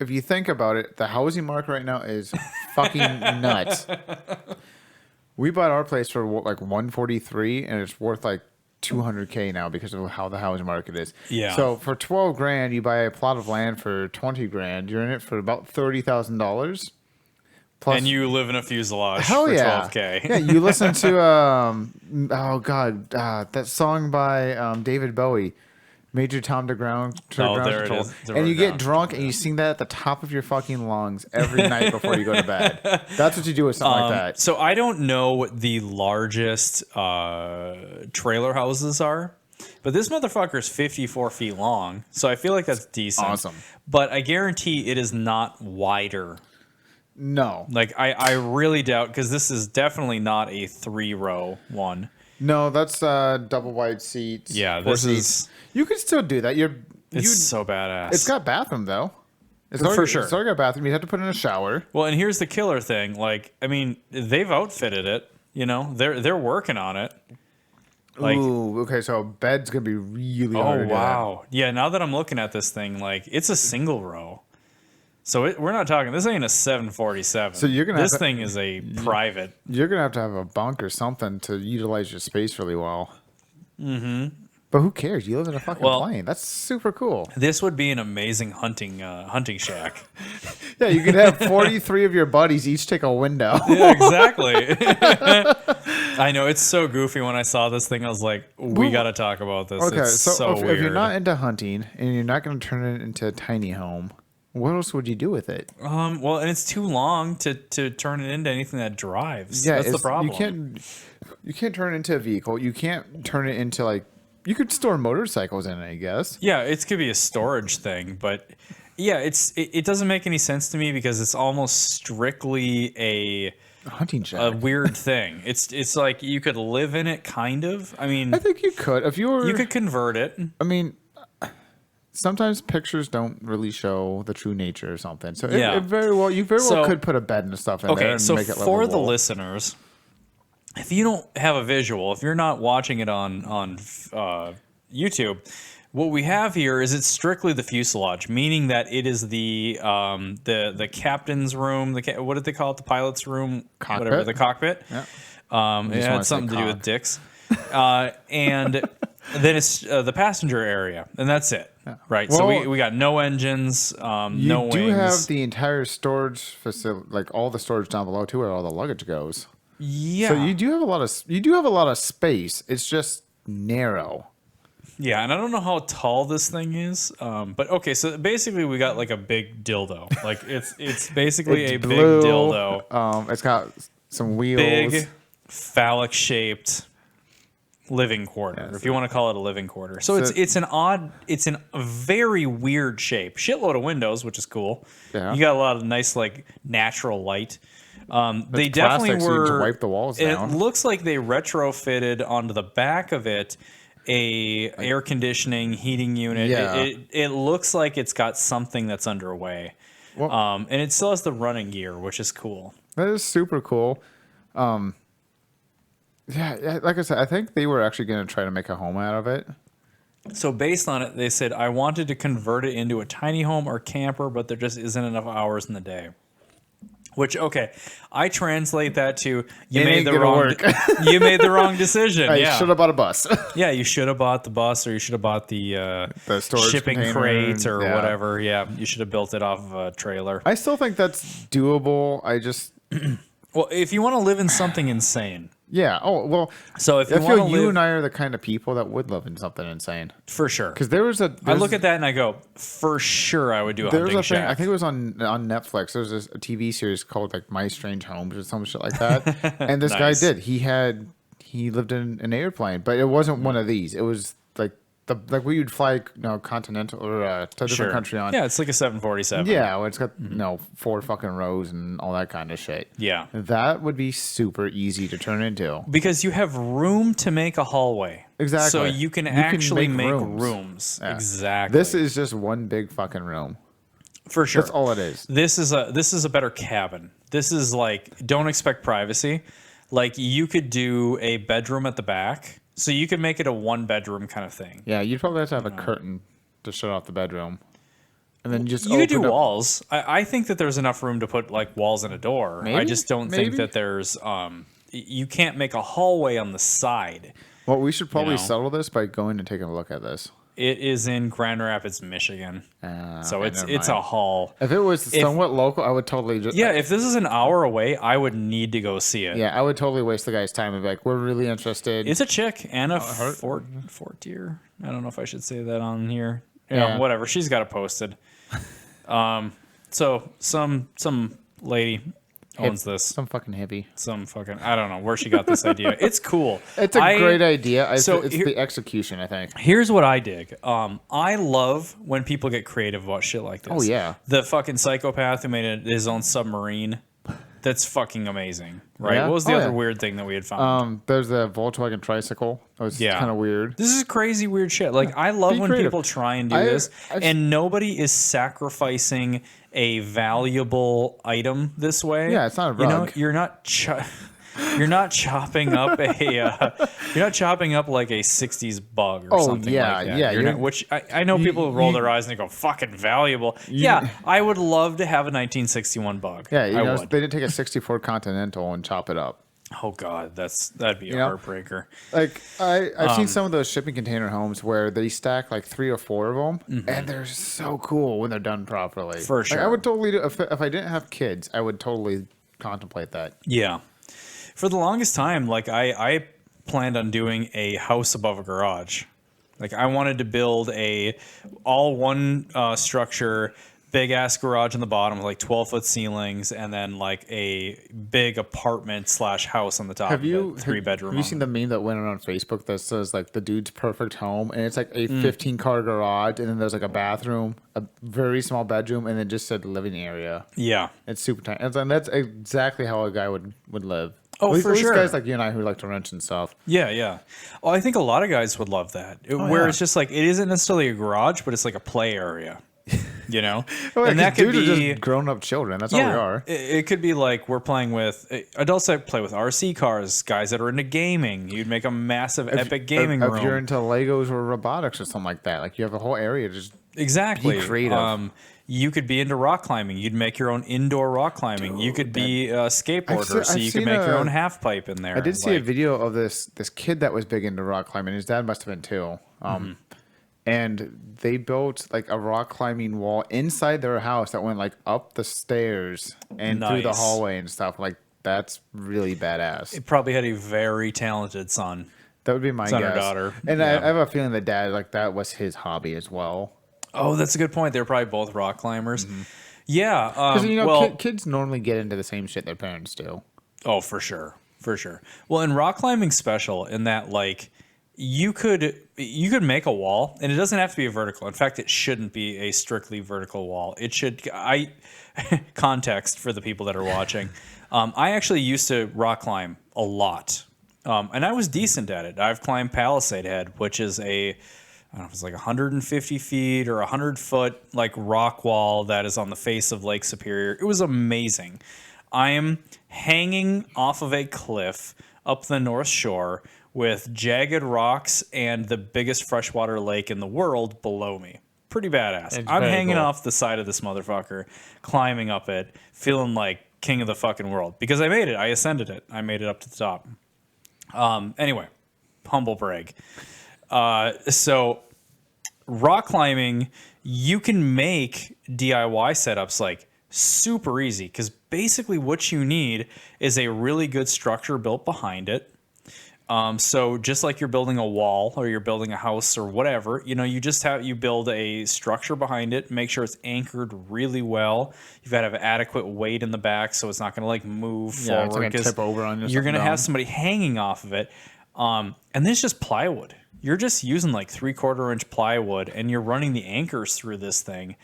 If you think about it, the housing market right now is fucking nuts. We bought our place for like 143, and it's worth like 200K now because of how the housing market is. Yeah. So for 12 grand, you buy a plot of land for 20 grand. You're in it for about $30,000. Plus, And you live in a fuselage hell for yeah, 12K. yeah. You listen to that song by David Bowie, Major Tom to Ground Oh, there it Control. is. And you Down. get drunk and you sing that at the top of your fucking lungs every night before you go to bed. That's what you do with something like that. So I don't know what the largest trailer houses are, but this motherfucker is 54 feet long. So I feel like that's decent. Awesome. But I guarantee it is not wider. No, Like I really doubt, because this is definitely not a 3-row one. no, that's double wide seats. Yeah, 4 this seats. is. You could still do that. It's so badass. It's got bathroom though. It's For already, sure. It's already got bathroom. You have to put in a shower. Well, and here's the killer thing. Like, I mean, they've outfitted it. You know, they're working on it. Like, Ooh, okay, so bed's gonna be really oh hard to do that. wow, yeah. Now that I'm looking at this thing, like, it's a single row. So we're not talking. This ain't a 747. So you're gonna This have to- thing is a private. You're gonna have a bunk or something to utilize your space really well. Mm-hmm. But who cares? You live in a fucking plane. That's super cool. This would be an amazing hunting shack. Yeah, you could have 43 of your buddies each take a window. Yeah, exactly. I know, it's so goofy. When I saw this thing, I was like, we got to talk about this. Okay, It's so if weird. you're not into hunting and you're not going to turn it into a tiny home, what else would you do with it? Well, and it's too long to turn it into anything that drives. Yeah, That's the problem. You can't turn it into a vehicle. You can't turn it into like. You could store motorcycles in it, I guess. Yeah, it could be a storage thing, but yeah, it doesn't make any sense to me because it's almost strictly a Hunting shack. a weird thing. It's like you could live in it, kind of. I mean, I think you could if you were. you could convert it. I mean, sometimes pictures don't really show the true nature or something. So Yeah. it very well, you very well So- could put a bed and stuff in there Okay, and so make it for the livable. listeners, if you don't have a visual, if you're not watching it on YouTube. What we have here is it's strictly the fuselage, meaning that it is the captain's room. What did they call it? The pilot's room, Cockpit? whatever, the cockpit. Yeah. It wanna had say something to do with cock. dicks, and then it's the passenger area, and that's it. Right. So Well, we got no engines, You no wings. do have the entire storage facility, like all the storage down below too, where all the luggage goes. Yeah. So you do have a lot of space. It's just narrow. Yeah, and I don't know how tall this thing is, but okay. So basically, we got like a big dildo. Like it's basically It's a big blue. dildo, It's got some wheels. big phallic shaped living quarter, Yes. if you want to call it a living quarter. So it's a very weird shape. Shitload of windows, which is cool. Yeah. You got a lot of nice like natural light. They It's definitely plastic, so you were. can wipe the walls down. It looks like they retrofitted onto the back of it a air conditioning heating unit. Yeah. It looks like it's got something that's underway. Well- And it still has the running gear, which is cool. That is super cool. Yeah, like I said, I think they were actually going to try to make a home out of it. So based on it, they said, I wanted to convert it into a tiny home or camper, but there just isn't enough hours in the day. Which, okay, I translate that to you It made ain't the gonna wrong work. you made the wrong decision. I Yeah. should have bought a bus. Yeah, you should have bought the bus, or you should have bought the storage shipping container, crate or yeah. whatever. Yeah, you should have built it off of a trailer. I still think that's doable. Well, if you want to live in something insane. Yeah. Oh, well, So if you I want to feel you live, and I are the kind of people that would live in something insane. for sure. Because I look at that and I go, for sure I would do a There was hunting a thing, shack. I think it was on Netflix. There was a TV series called like My Strange Homes or some shit like that. And this Nice. guy did. He lived in an airplane, but it wasn't one of these. It was like we would fly, continental or to a different country on. Yeah, it's like a 747. Yeah, where it's got 4 fucking rows and all that kind of shit. Yeah. That would be super easy to turn into. Because you have room to make a hallway. Exactly. So you can You can actually make make rooms. rooms. Yeah. Exactly. This is just one big fucking room. for sure. That's all it is. This is a better cabin. This is like, don't expect privacy. Like you could do a bedroom at the back. So you could make it a 1-bedroom kind of thing. Yeah, you'd probably have to have a curtain to shut off the bedroom. And then just You could do open up- walls. I think that there's enough room to put like walls and a door. I Maybe? just don't Maybe? think that there's you can't make a hallway on the side. Well, we should probably know. settle this by going and taking a look at this. It is in Grand Rapids, Michigan. So okay, it's never a mind. haul. If it was somewhat local, I would totally just... Yeah, if this is an hour away, I would need to go see it. Yeah, I would totally waste the guy's time and be like, we're really interested. It's a chick and a four tier. I don't know if I should say that on here. Yeah. Whatever. She's got it posted. So some lady owns this. Some fucking hippie. Some fucking, I don't know where she got this idea. It's cool. It's a great idea. It's so the execution, I think. Here's what I dig. I love when people get creative about shit like this. Oh, yeah. The fucking psychopath who made his own submarine. That's fucking amazing, right? Yeah? What was the Oh, other yeah. weird thing that we had found? There's the Volkswagen tricycle. That was Yeah. kind of weird. This is crazy weird shit. Like I love Be when creative. people try and do I- this, I've- and nobody is sacrificing a valuable item this way. Yeah, it's not a You know, rug. you're not chopping up you're not chopping up like a '60s bug or Oh, something yeah, like that. yeah, You're you're- not, which I know people roll their eyes and they go fucking valuable. Yeah, I would love to have a 1961 bug. Yeah, I would. they did take a 64 Continental and chop it up. Oh god, that'd be a know? heartbreaker. Like I've seen some of those shipping container homes where they stack like 3 or 4 of them, and they're so cool when they're done properly. For Like, I sure. would totally do if I didn't have kids. I would totally contemplate that. Yeah. For the longest time, like I planned on doing a house above a garage. Like I wanted to build a all one structure, big ass garage on the bottom with like 12-foot ceilings, and then like a big apartment / house on the top. Have you 3-bedroom? Have you seen the meme that went on Facebook that says like the dude's perfect home, and it's like a 15-car garage, and then there's like a bathroom, a very small bedroom, and it just said living area. Yeah. It's super tiny, and that's exactly how a guy would live. Oh, At least- for at least sure. guys like you and I who like to rent and stuff. Yeah, yeah. Oh, I think a lot of guys would love that. Where yeah. it's just like it isn't necessarily a garage, but it's like a play area. you know? Well, and that could dudes are be just grown-up children. That's all we are. It could be like we're playing with adults that play with RC cars, guys that are into gaming. You'd make a massive epic gaming room. If you're into Legos or robotics or something like that, like you have a whole area to just exactly be creative. You could be into rock climbing. You'd make your own indoor rock climbing. You could be a skateboarder, so you could make your own half pipe in there. I did see a video of this kid that was big into rock climbing. His dad must have been too. And they built like a rock climbing wall inside their house that went like up the stairs and through the hallway and stuff. Like that's really badass. It probably had a very talented son. That would be my guess. Or daughter. And I have a feeling that dad, like that was his hobby as well. Oh, that's a good point. They're probably both rock climbers. Yeah. Because, kids normally get into the same shit their parents do. Oh, for sure. For sure. Well, and rock climbing's special in that, like, you could make a wall, and it doesn't have to be a vertical. In fact, it shouldn't be a strictly vertical wall. It should... context for the people that are watching. I actually used to rock climb a lot. And I was decent at it. I've climbed Palisade Head, which is I don't know if it's like 150 feet or 100-foot like rock wall that is on the face of Lake Superior. It was amazing. I am hanging off of a cliff up the North Shore with jagged rocks and the biggest freshwater lake in the world below me. Pretty badass. I'm hanging off the side of this motherfucker, climbing up it, feeling like king of the fucking world. Because I made it. I ascended it. I made it up to the top. Anyway, humble brag. So rock climbing, you can make DIY setups like super easy because basically what you need is a really good structure built behind it. So just like you're building a wall or you're building a house or whatever, you build a structure behind it, make sure it's anchored really well. You've got to have adequate weight in the back so it's not going to like move forward because tip over on you're going to have somebody hanging off of it. And then it's just plywood. You're just using like 3/4 inch plywood and you're running the anchors through this thing.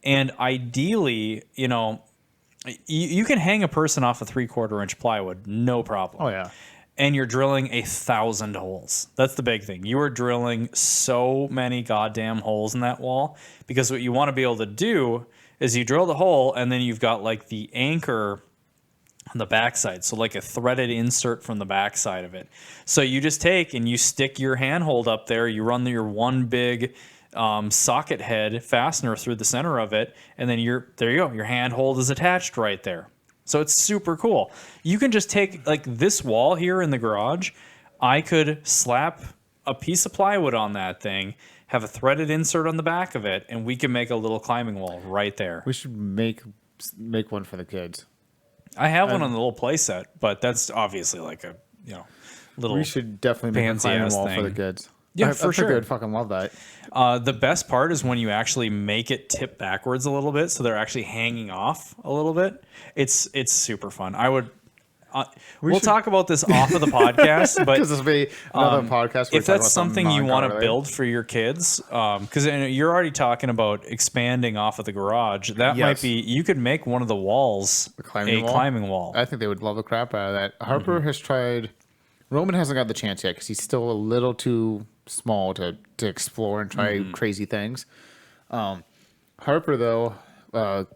And ideally, you can hang a person off a 3/4 inch plywood, no problem. Oh, yeah. And you're drilling 1,000 holes. That's the big thing. You are drilling so many goddamn holes in that wall because what you want to be able to do is you drill the hole and then you've got like the anchor on the backside, so like a threaded insert from the backside of it. So you just take and you stick your handhold up there, you run your one big socket head fastener through the center of it, and then there you go, your handhold is attached right there. So it's super cool. You can just take like this wall here in the garage, I could slap a piece of plywood on that thing, have a threaded insert on the back of it, and we can make a little climbing wall right there. We should make one for the kids. I have one on the little play set, but that's obviously like a little. We should definitely make a climbing wall for the kids. Yeah, for sure. I think they'd fucking love that. The best part is when you actually make it tip backwards a little bit, so they're actually hanging off a little bit. It's super fun. We'll talk about this off of the podcast, but because this will be another podcast. If that's something you want to build for your kids, because you're already talking about expanding off of the garage, that might be you could make one of the walls a climbing wall. I think they would love the crap out of that. Harper has tried. Roman hasn't got the chance yet because he's still a little too small to explore and try crazy things. Harper, though, a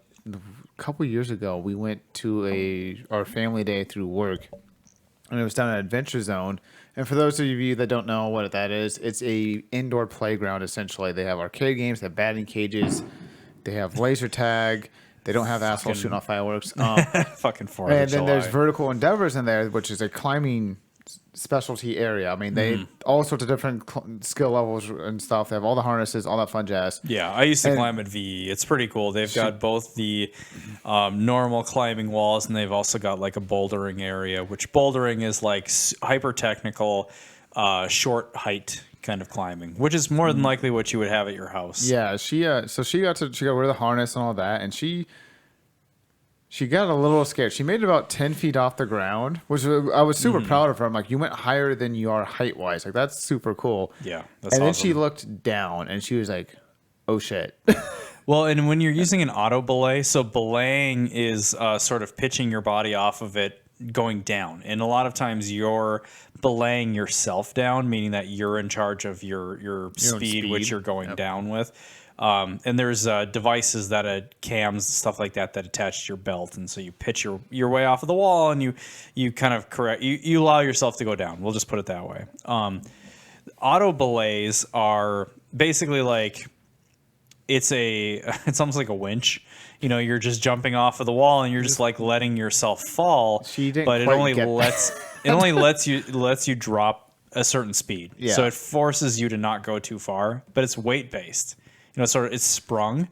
couple years ago, we went to our family day through work, and it was down at Adventure Zone. And for those of you that don't know what that is, it's a indoor playground, essentially. They have arcade games, they have batting cages, they have laser tag. They don't have assholes shooting off fireworks. Fucking 4th of And then July. there's Vertical Endeavors in there, which is a climbing specialty area. I mean, they all sorts of different skill levels and stuff. They have all the harnesses, all that fun jazz. Yeah, I used to climb at VE. It's pretty cool. They've got both the normal climbing walls, and they've also got like a bouldering area, which bouldering is like hyper technical, short height kind of climbing, which is more than likely what you would have at your house. Yeah, she got rid of the harness and all that, and she got a little scared. She made it about 10 feet off the ground, which I was super proud of her. I'm like, you went higher than you are height-wise. Like, that's super cool. Yeah, that's awesome. Then she looked down, and she was like, oh, shit. Well, and when you're using an auto belay, so belaying is sort of pitching your body off of it going down. And a lot of times you're belaying yourself down, meaning that you're in charge of your speed, which you're going down with. And there's devices that cams, stuff like that attach to your belt. And so you pitch your way off of the wall and you kind of you allow yourself to go down. We'll just put it that way. Auto belays are basically like, it's almost like a winch. You know, you're just jumping off of the wall and you're just like letting yourself fall. But it only lets you drop a certain speed. Yeah. So it forces you to not go too far, but it's weight based. You know, it's sprung.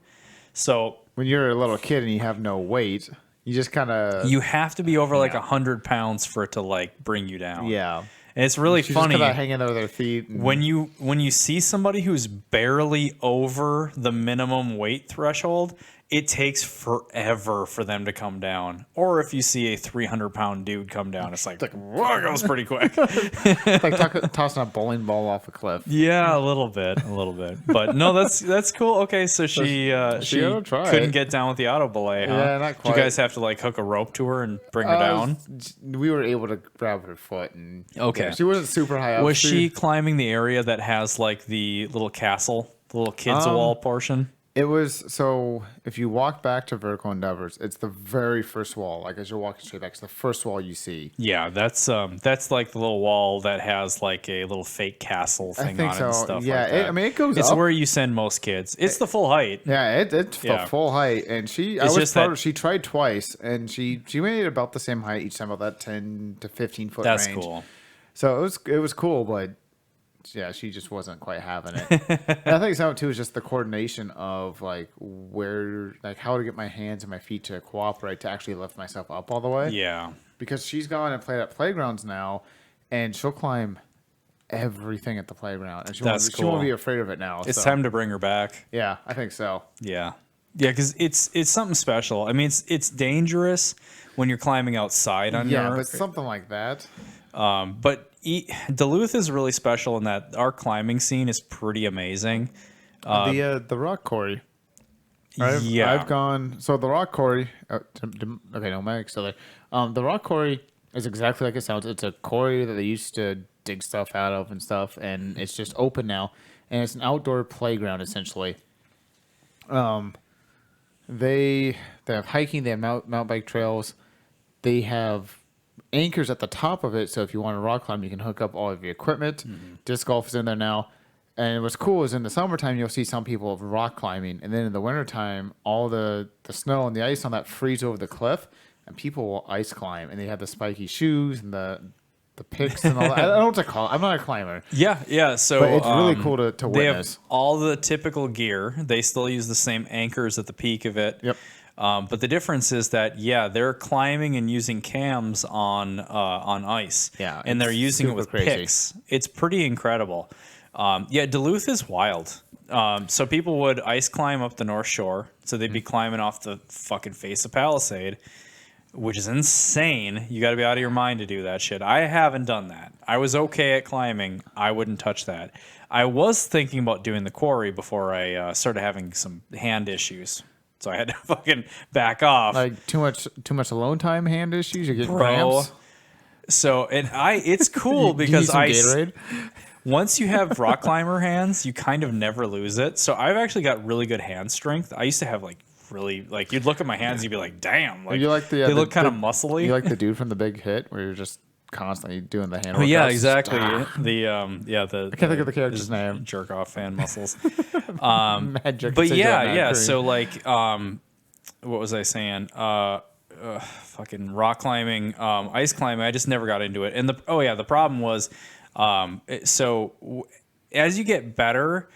So when you're a little kid and you have no weight, you just kind of... You have to be over like 100 pounds for it to like bring you down. Yeah. And it's really funny. Just hanging over their feet. When you see somebody who's barely over the minimum weight threshold, it takes forever for them to come down. Or if you see a 300-pound dude come down, it's like, whoa, it goes pretty quick. It's like tossing a bowling ball off a cliff. Yeah, a little bit. But no, that's cool. Okay, so she couldn't get down with the auto belay, huh? Yeah, not quite. Did you guys have to like hook a rope to her and bring her down? We were able to grab her foot and... Okay. Yeah, she wasn't super high up. Was she climbing the area that has like the little castle, the little kids wall portion? It was, so if you walk back to Vertical Endeavors, it's the very first wall. Like as you're walking straight back, it's the first wall you see. Yeah, that's like the little wall that has like a little fake castle thing on it and stuff like that. Yeah, it goes It's up. where you send most kids. It's the full height. Yeah, it's the full height. And she tried twice, and she made it about the same height each time, about that 10 to 15 foot range. That's cool. So it was cool, but yeah, she just wasn't quite having it. And I think some of it too is just the coordination of like how to get my hands and my feet to cooperate to actually lift myself up all the way. Yeah. Because she's gone and played at playgrounds now, and she'll climb everything at the playground, and she won't be afraid of it now. It's time to bring her back. Yeah, I think so. Yeah, because it's something special. I mean, it's dangerous when you're climbing outside on your... but something like that. But Duluth is really special in that our climbing scene is pretty amazing. The rock quarry. I've gone. So the rock quarry. Okay, no, Mike's still there. The rock quarry is exactly like it sounds. It's a quarry that they used to dig stuff out of and stuff, and it's just open now, and it's an outdoor playground essentially. They have hiking. They have mountain bike trails. They have anchors at the top of it, so if you want to rock climb, you can hook up all of your equipment. Disc golf is in there now. And what's cool is in the summertime, you'll see some people rock climbing. And then in the wintertime, all the snow and the ice on that freeze over the cliff, and people will ice climb. And they have the spiky shoes and the picks and all that. I don't know what to call it. I'm not a climber. Yeah. So but it's really cool to witness. They have all the typical gear. They still use the same anchors at the peak of it. Yep. But the difference is that, they're climbing and using cams on ice. Yeah. And they're using it with picks. It's pretty incredible. Duluth is wild. So people would ice climb up the North Shore. So they'd be climbing off the fucking face of Palisade, which is insane. You got to be out of your mind to do that shit. I haven't done that. I was okay at climbing. I wouldn't touch that. I was thinking about doing the quarry before I started having some hand issues. So I had to fucking back off. Like too much alone time, hand issues. You're getting cramps. So it's cool because once you have rock climber hands, you kind of never lose it. So I've actually got really good hand strength. I used to have you'd look at my hands, and you'd be like, damn, like, you like they look kind of muscly. You like the dude from The Big Hit, where you're just constantly doing the hand. Oh, yeah, exactly. I can't think of the character's name. Jerk off fan muscles. Magic. But yeah. So like, what was I saying? Fucking rock climbing, ice climbing. I just never got into it. And the problem was, as you get better,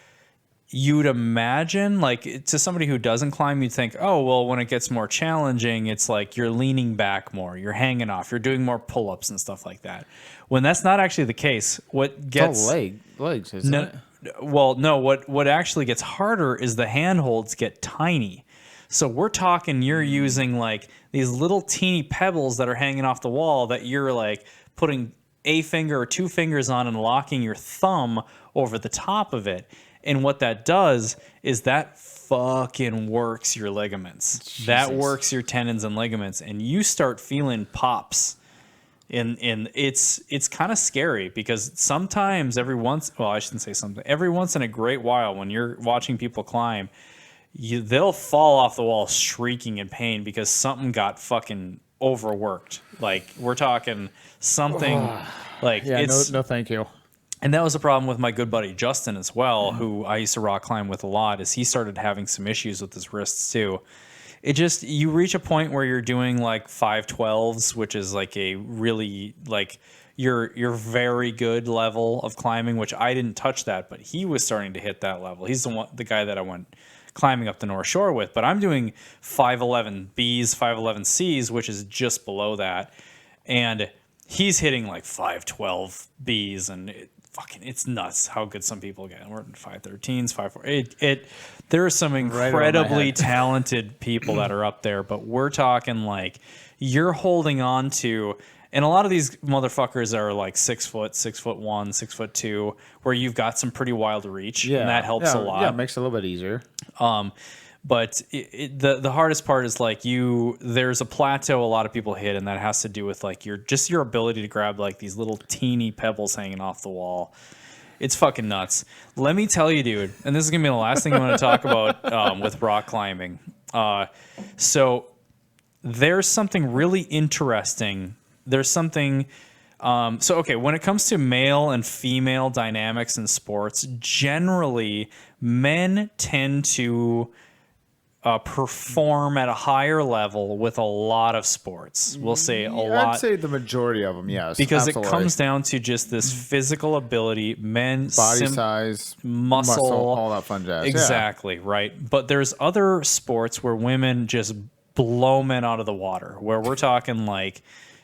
you'd imagine, like, to somebody who doesn't climb, you'd think, oh, well, when it gets more challenging, it's like you're leaning back more, you're hanging off, you're doing more pull-ups and stuff like that. When that's not actually the case, what gets legs, isn't it? Well, no. What actually gets harder is the handholds get tiny. So we're talking, you're using like these little teeny pebbles that are hanging off the wall that you're like putting a finger or two fingers on and locking your thumb over the top of it. And what that does is that fucking works your ligaments. Jesus. That works your tendons and ligaments, and you start feeling pops And it's kind of scary because sometimes every once in a great while when you're watching people climb, they'll fall off the wall shrieking in pain because something got fucking overworked. Like we're talking something like no thank you. And that was a problem with my good buddy Justin as well, who I used to rock climb with a lot, is he started having some issues with his wrists too. It just, you reach a point where you're doing like 512s, which is like a really like your very good level of climbing, which I didn't touch that, but he was starting to hit that level. He's the guy that I went climbing up the North Shore with, but I'm doing 511 Bs, 511 Cs, which is just below that. And he's hitting like 512 Bs, and it's nuts how good some people get. We're in 513s, 548. There are some incredibly talented people that are up there, but we're talking like you're holding on to, and a lot of these motherfuckers are like 6 foot, 6'1", 6'2", where you've got some pretty wild reach, and that helps a lot. Yeah, it makes it a little bit easier. But the hardest part is like there's a plateau a lot of people hit, and that has to do with like your ability to grab like these little teeny pebbles hanging off the wall. It's fucking nuts. Let me tell you, dude, and this is gonna be the last thing I'm gonna talk about with rock climbing. So there's something really interesting. There's something. When it comes to male and female dynamics in sports, generally men tend to perform at a higher level with a lot of sports. We'll say a lot. I'd say the majority of them, yes. Because absolutely. It comes down to just this physical ability, body size, muscle, all that fun jazz. Exactly, right. But there's other sports where women just blow men out of the water, where we're talking like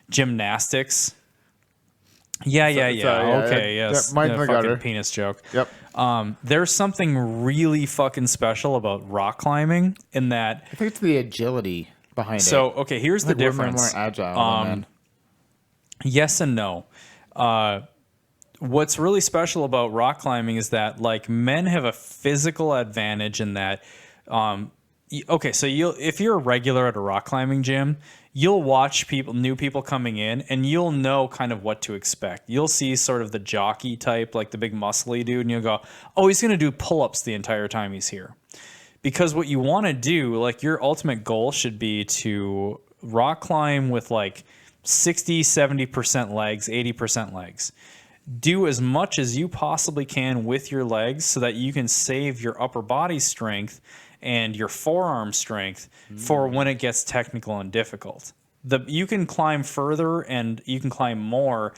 gymnastics. Okay, yes. Mine's the gutter. Penis joke. Yep. There's something really fucking special about rock climbing in that. I think it's the agility behind it. So, okay, here's the difference. More agile. Yes and no. What's really special about rock climbing is that like men have a physical advantage in that. So if you're a regular at a rock climbing gym, you'll watch new people coming in, and you'll know kind of what to expect. You'll see sort of the jockey type, like the big muscly dude, and you'll go, oh, he's going to do pull-ups the entire time he's here. Because what you want to do, like your ultimate goal should be to rock climb with like 60, 70% legs, 80% legs. Do as much as you possibly can with your legs so that you can save your upper body strength and your forearm strength for when it gets technical and difficult. You can climb further and you can climb more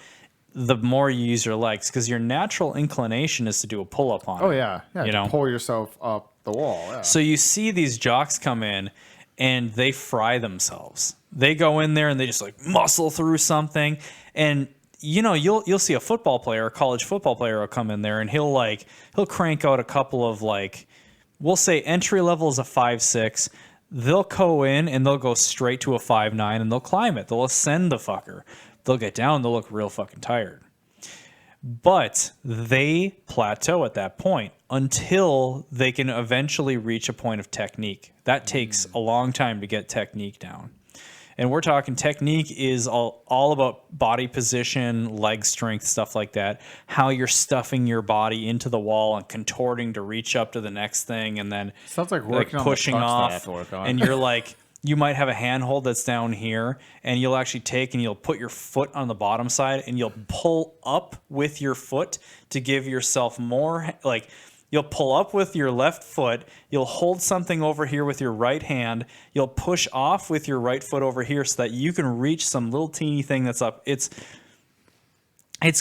the more you use your legs, because your natural inclination is to do a pull-up on it. Oh, yeah. To pull yourself up the wall. Yeah. So you see these jocks come in and they fry themselves. They go in there and they just like muscle through something, and you'll see a football player, a college football player will come in there and he'll crank out a couple of like, we'll say entry level is a 5'6". They'll go in and they'll go straight to a 5'9", and they'll climb it. They'll ascend the fucker. They'll get down. They'll look real fucking tired. But they plateau at that point until they can eventually reach a point of technique. That takes a long time to get technique down. And we're talking technique is all about body position, leg strength, stuff like that. How you're stuffing your body into the wall and contorting to reach up to the next thing, and then sounds like working pushing on the off. that I have to work on. And you're like, you might have a handhold that's down here, and you'll actually take and you'll put your foot on the bottom side, and you'll pull up with your foot to give yourself more like. You'll pull up with your left foot. You'll hold something over here with your right hand. You'll push off with your right foot over here so that you can reach some little teeny thing that's up. It's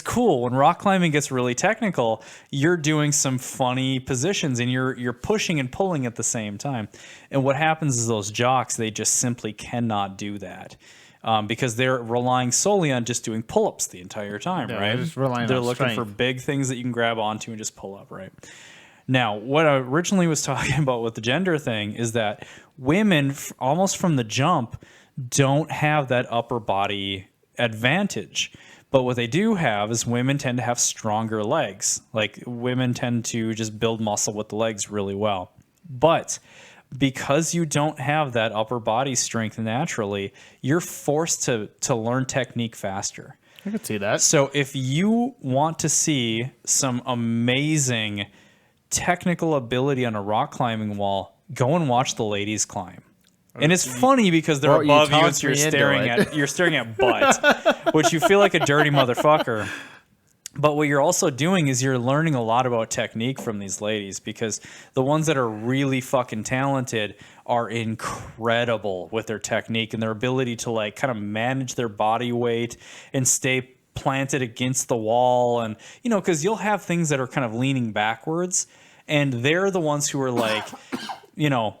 cool. When rock climbing gets really technical, you're doing some funny positions and you're pushing and pulling at the same time. And what happens is those jocks, they just simply cannot do that. Because they're relying solely on just doing pull-ups the entire time, right? They're looking for big things that you can grab onto and just pull up, right? Now, what I originally was talking about with the gender thing is that women, almost from the jump, don't have that upper body advantage. But what they do have is women tend to have stronger legs. Like women tend to just build muscle with the legs really well. But because you don't have that upper body strength naturally, you're forced to learn technique faster. I could see that. So if you want to see some amazing technical ability on a rock climbing wall, go and watch the ladies climb. And it's funny because they're above you, and so you're staring at butt, which you feel like a dirty motherfucker. But what you're also doing is you're learning a lot about technique from these ladies, because the ones that are really fucking talented are incredible with their technique and their ability to like kind of manage their body weight and stay planted against the wall. And, you know, because you'll have things that are kind of leaning backwards, and they're the ones who are like, you know,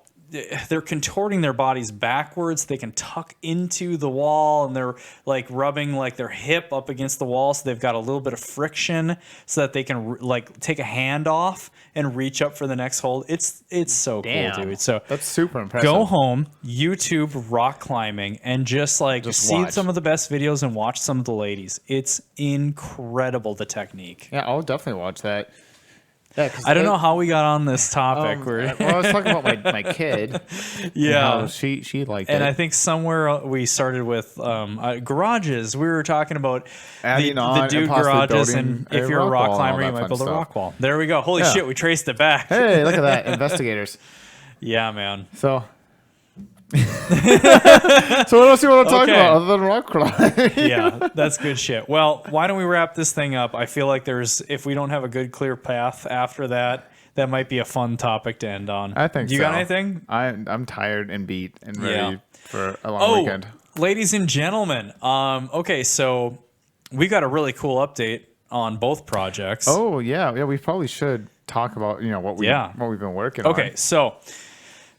they're contorting their bodies backwards. They can tuck into the wall, and they're like rubbing like their hip up against the wall, so they've got a little bit of friction so that they can like take a hand off and reach up for the next hold. It's so cool, dude. So that's super impressive. Go home, YouTube rock climbing, and just see watch some of the best videos and watch some of the ladies. It's incredible, the technique. Yeah, I'll definitely watch that. Yeah, I don't know how we got on this topic. Well, I was talking about my kid. Yeah, she liked it, and I think somewhere we started with garages. We were talking about the dude garages, and if you're a rock climber, you might build a rock wall. There we go. Holy shit, we traced it back. Hey, look at that, investigators. Yeah, man. So. So what else do you want to talk about other than rock climbing? Yeah, that's good shit. Well, why don't we wrap this thing up? I feel like if we don't have a good clear path after that, that might be a fun topic to end on. I think you got anything? I'm tired and beat and ready for a long weekend. Ladies and gentlemen, okay, so we got a really cool update on both projects. Oh yeah, we probably should talk about what we've been working on. Okay, so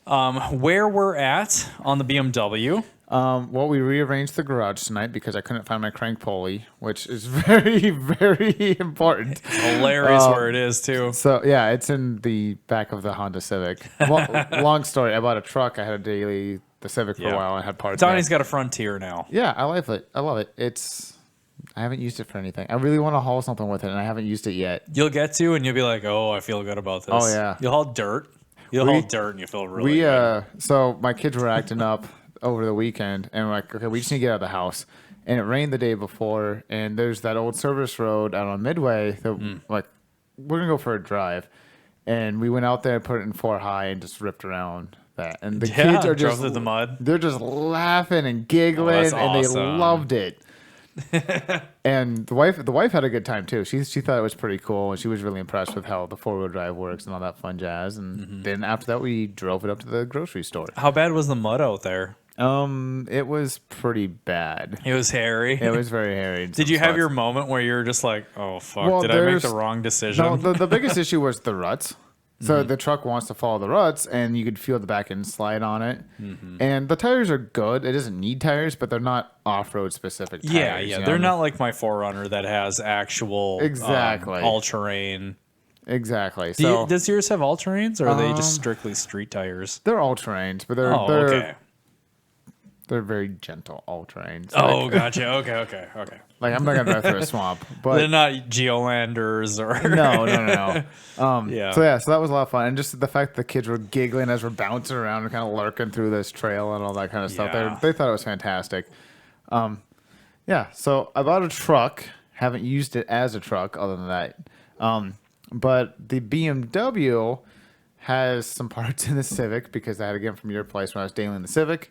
where we're at on the BMW. Well, we rearranged the garage tonight because I couldn't find my crank pulley, which is very, very important. Hilarious where it is, too. So, yeah, it's in the back of the Honda Civic. Well, long story. I bought a truck. I had the Civic for a while. I had parts. Donnie's got a Frontier now. Yeah, I love it. I love it. I haven't used it for anything. I really want to haul something with it, and I haven't used it yet. You'll get to, and you'll be like, oh, I feel good about this. Oh, yeah. You'll haul dirt. You'll haul dirt, and you feel really good. So my kids were acting up over the weekend, and we're like, okay, we just need to get out of the house. And it rained the day before, and there's that old service road out on Midway that like we're gonna go for a drive. And we went out there, put it in 4 high, and just ripped around that. And the kids are just through the mud. They're just laughing and giggling, and awesome. they loved it. And the wife had a good time too. She thought it was pretty cool, and she was really impressed with how the 4-wheel drive works and all that fun jazz. And then after that, we drove it up to the grocery store. How bad was the mud out there? It was pretty bad. It was hairy. It was very hairy. Did you have your moment where you were just like, "Oh fuck, did I make the wrong decision?" No, the biggest issue was the ruts. So the truck wants to follow the ruts, and you could feel the back end slide on it. And the tires are good. It doesn't need tires, but they're not off-road specific tires. Yeah. They're not like my 4Runner that has actual all-terrain. Exactly. So does yours have all-terrains, or are they just strictly street tires? They're all-terrains, but they're very gentle all-terrains. Oh, gotcha. Okay. Like, I'm not going to drive through a swamp. But they're not Geolanders or... No. Yeah. So that was a lot of fun. And just the fact that the kids were giggling as we're bouncing around and kind of lurking through this trail and all that kind of stuff. They thought it was fantastic. So I bought a truck. Haven't used it as a truck other than that. But the BMW has some parts in the Civic because I had to get them from your place when I was dealing the Civic.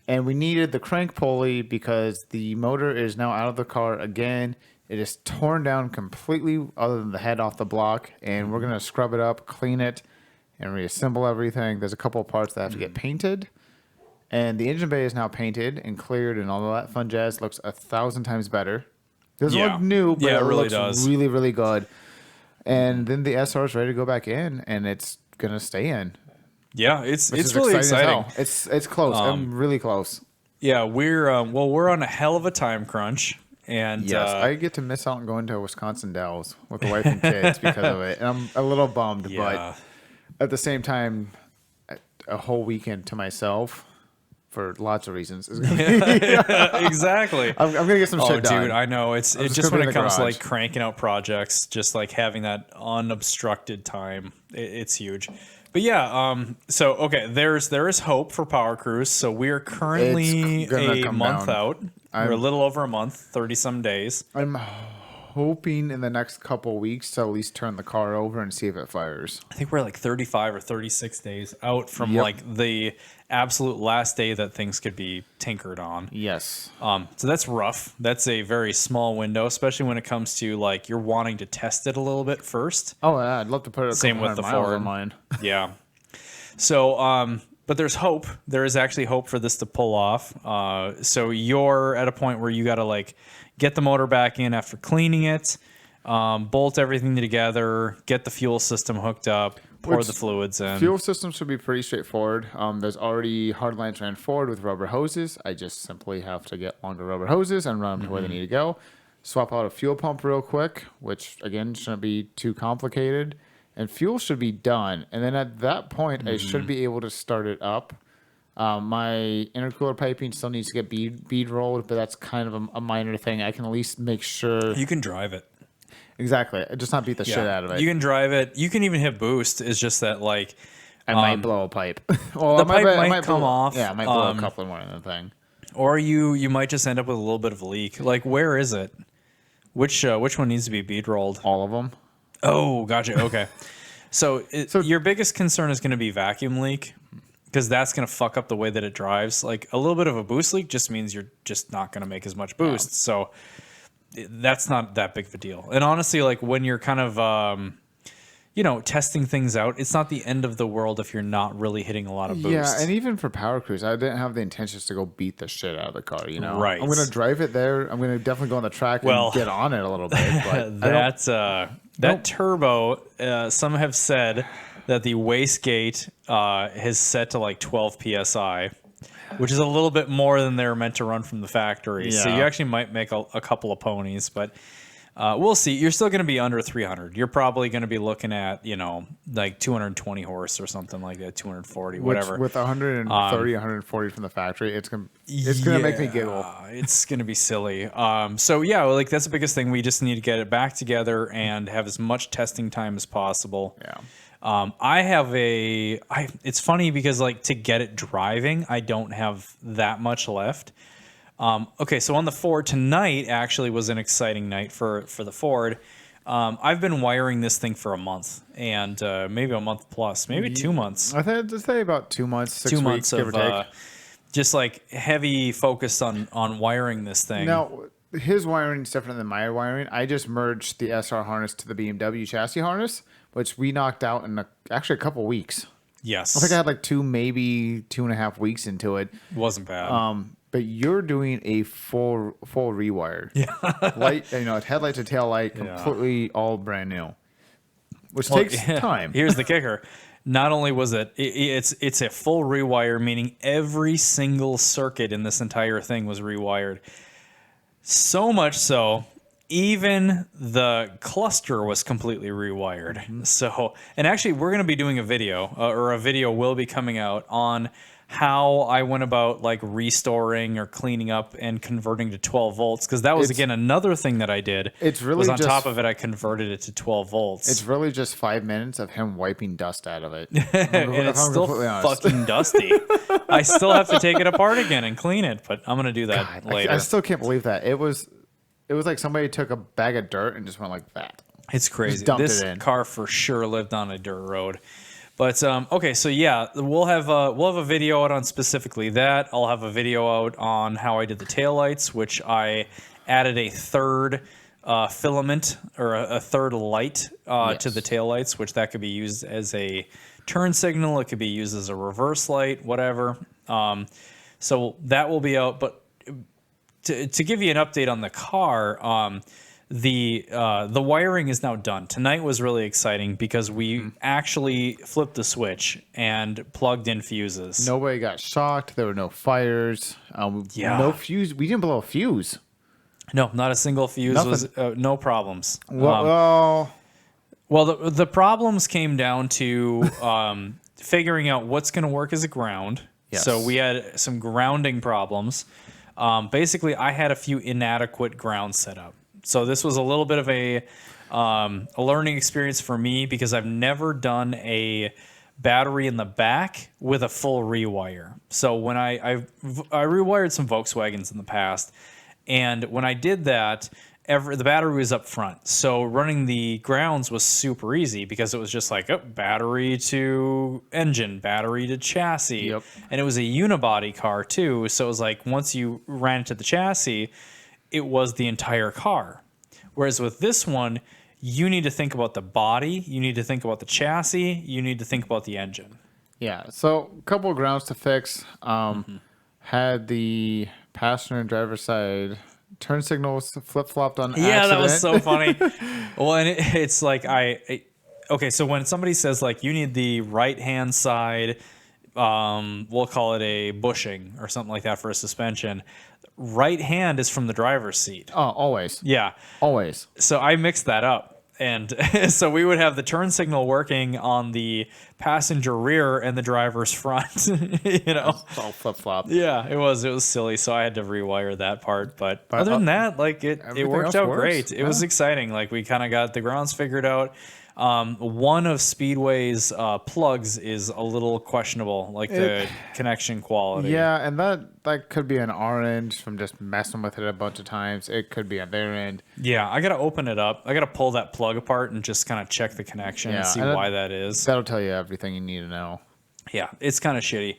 And we needed the crank pulley because the motor is now out of the car again. It is torn down completely other than the head off the block. And we're going to scrub it up, clean it, and reassemble everything. There's a couple of parts that have to get painted. And the engine bay is now painted and cleared and all of that fun jazz. Looks 1,000 times better. Doesn't look new, but it really looks really, really good. And then the SR is ready to go back in, and it's going to stay in. Yeah, it's really exciting. It's close. I'm really close. Yeah, we're on a hell of a time crunch, and yes, I get to miss out on going to Wisconsin Dells with the wife and kids because of it. And I'm a little bummed, but at the same time, a whole weekend to myself for lots of reasons. Is gonna Exactly. I'm gonna get some shit done. Dude, I know. It's just gonna when be it in the comes to garage. like cranking out projects, just like having that unobstructed time, it's huge. But yeah, so okay, there is hope for Power Cruise. So we are currently It's gonna a come month down. out. We're a little over a month, 30 some days. I'm hoping in the next couple weeks to at least turn the car over and see if it fires. I think we're like 35 or 36 days out from Yep. like the absolute last day that things could be tinkered on. Yes. So that's rough. That's a very small window, especially when it comes to like you're wanting to test it a little bit first. Oh yeah, I'd love to put it. Same with the Ford. on mine. Yeah. So, but there's hope. There is actually hope for this to pull off. So you're at a point where you got to like get the motor back in after cleaning it, bolt everything together, get the fuel system hooked up, pour the fluids in. Fuel system should be pretty straightforward. There's already hardlines ran forward with rubber hoses. I just simply have to get longer rubber hoses and run them to where they need to go. Swap out a fuel pump real quick, which again shouldn't be too complicated. And fuel should be done. And then at that point, I should be able to start it up. My intercooler piping still needs to get bead rolled, but that's kind of a minor thing. I can at least make sure. You can drive it. Exactly. Just not beat the shit out of it. You can drive it. You can even hit boost. It's just that like I might blow a pipe. Well, the pipe might come off. Yeah, I might blow a couple more in the thing. Or you might just end up with a little bit of a leak. Like where is it? Which one needs to be bead rolled? All of them. Oh, gotcha. Okay. So your biggest concern is going to be vacuum leak because that's going to fuck up the way that it drives. Like a little bit of a boost leak just means you're just not going to make as much boost. So that's not that big of a deal. And honestly, like when you're kind of, testing things out, it's not the end of the world if you're not really hitting a lot of boost. Yeah, and even for Power Cruise, I didn't have the intentions to go beat the shit out of the car, Right. I'm going to drive it there. I'm going to definitely go on the track and get on it a little bit. But that turbo, some have said that the wastegate is set to like 12 psi, which is a little bit more than they're meant to run from the factory. So Yeah. you actually might make a couple of ponies, but we'll see. You're still going to be under 300. You're probably going to be looking at, like 220 horse or something like that, 240, whatever. With 130, 140 from the factory, it's gonna make me giggle. It's gonna be silly. So yeah, like that's the biggest thing. We just need to get it back together and have as much testing time as possible. Yeah. It's funny because like to get it driving, I don't have that much left. Okay, so on the Ford tonight actually was an exciting night for the Ford. I've been wiring this thing for a month and maybe a month plus, maybe 2 months. I think I'd say about 2 months, 6 2 weeks, months give of or take. just like heavy focus on wiring this thing. Now, his wiring is different than my wiring. I just merged the SR harness to the BMW chassis harness, which we knocked out in actually a couple weeks. Yes, I think I had like maybe 2.5 weeks into it. It wasn't bad. But you're doing a full rewire. Yeah. Light, headlight to tail light, completely all brand new. Which takes time. Here's the kicker. Not only was it's a full rewire, meaning every single circuit in this entire thing was rewired. So much so, even the cluster was completely rewired. Mm-hmm. So, and actually, we're going to be doing a video, or a video will be coming out on how I went about like restoring or cleaning up and converting to 12 volts. Because that was, again, another thing that I did. It's really was on just, top of it, I converted it to 12 volts. It's really just 5 minutes of him wiping dust out of it. And it's still fucking dusty. I still have to take it apart again and clean it, but I'm going to do that later. I still can't believe that. It was like somebody took a bag of dirt and just went like that. It's crazy. Just dumped This it in. car for sure lived on a dirt road. But okay, so yeah, we'll have a video out on specifically that. I'll have a video out on how I did the taillights, which I added a third filament or a third light to the taillights, which that could be used as a turn signal. It could be used as a reverse light, whatever. So that will be out. But to give you an update on the car, the wiring is now done. Tonight was really exciting because we actually flipped the switch and plugged in fuses. Nobody got shocked. There were no fires. No fuse. We didn't blow a fuse. No, not a single fuse. Was no problems. Well, the problems came down to figuring out what's going to work as a ground Yes. So we had some grounding problems. Basically, I had a few inadequate ground set up. So this was a little bit of a learning experience for me because I've never done a battery in the back with a full rewire. So when I rewired some Volkswagens in the past, and when I did that, the battery was up front. So running the grounds was super easy because it was just like battery to engine, battery to chassis. Yep. And it was a unibody car too. So it was like once you ran into the chassis, it was the entire car. Whereas with this one, you need to think about the body, you need to think about the chassis, you need to think about the engine. Yeah. So a couple of grounds to fix. Had the passenger and driver side turn signals flip-flopped on accident. Yeah, that was so funny. Well, and it's like okay, so when somebody says like you need the right-hand side, we'll call it a bushing or something like that for a suspension. Right hand is from the driver's seat. Oh, always. Yeah. Always. So I mixed that up. And so we would have the turn signal working on the passenger rear and the driver's front, you know. It's all flip-flop. Yeah, it was silly. So I had to rewire that part. But other than that, like it worked out great. It was exciting. Like we kind of got the grounds figured out. One of Speedway's plugs is a little questionable, like the connection quality. Yeah, and that could be an our end from just messing with it a bunch of times. It could be on their end. Yeah, I got to open it up. I got to pull that plug apart and just kind of check the connection and see why that is. That'll tell you everything you need to know. Yeah, it's kind of shitty.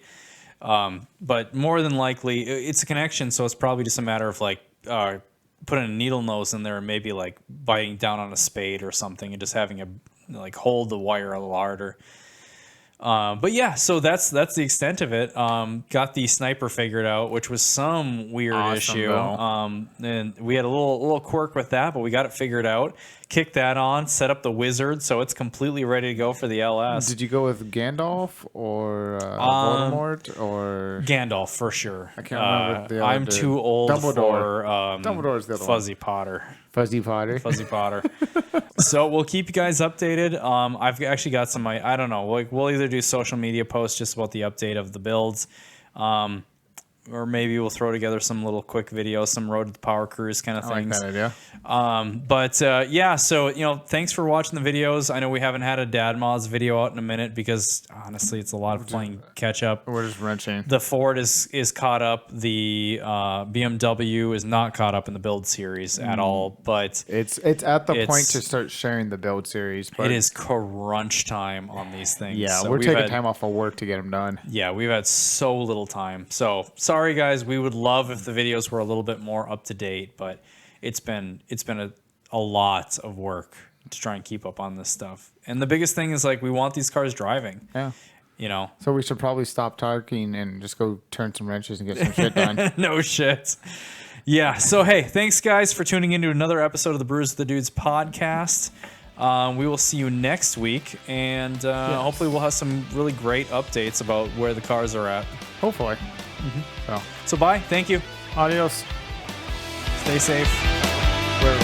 But more than likely, it's a connection, so it's probably just a matter of like putting a needle nose in there and maybe like biting down on a spade or something and just having hold the wire a little harder. But yeah, so that's the extent of it. Got the sniper figured out, which was some weird issue. And we had a little quirk with that, but we got it figured out. Kicked that on, set up the wizard, so it's completely ready to go for the LS. Did you go with Gandalf or Voldemort or Gandalf for sure? I can't remember the other I'm dude. too old Dumbledore. for Dumbledore's the other Fuzzy Potter. Fuzzy Potter. Fuzzy Potter. So we'll keep you guys updated. I've actually got some, I don't know, we'll either do social media posts just about the update of the builds, or maybe we'll throw together some little quick videos, some road to the power cruise kind of things. I like that idea. But yeah, so thanks for watching the videos. I know we haven't had a Dad Mods video out in a minute because honestly, it's a lot of playing catch up. We're just wrenching. The Ford is caught up. The BMW is not caught up in the build series at all. But it's at the point to start sharing the build series. But it is crunch time on these things. Yeah, so we're taking time off of work to get them done. Yeah, we've had so little time. So sorry, guys. We would love if the videos were a little bit more up to date, but it's been a lot of work to try and keep up on this stuff. And the biggest thing is like we want these cars driving. Yeah. So we should probably stop talking and just go turn some wrenches and get some shit done. No shit. Yeah. So hey, thanks guys for tuning into another episode of the Brews with the Dudes podcast. We will see you next week, and hopefully we'll have some really great updates about where the cars are at. Hopefully. So bye. Thank you. Adios. Stay safe. We're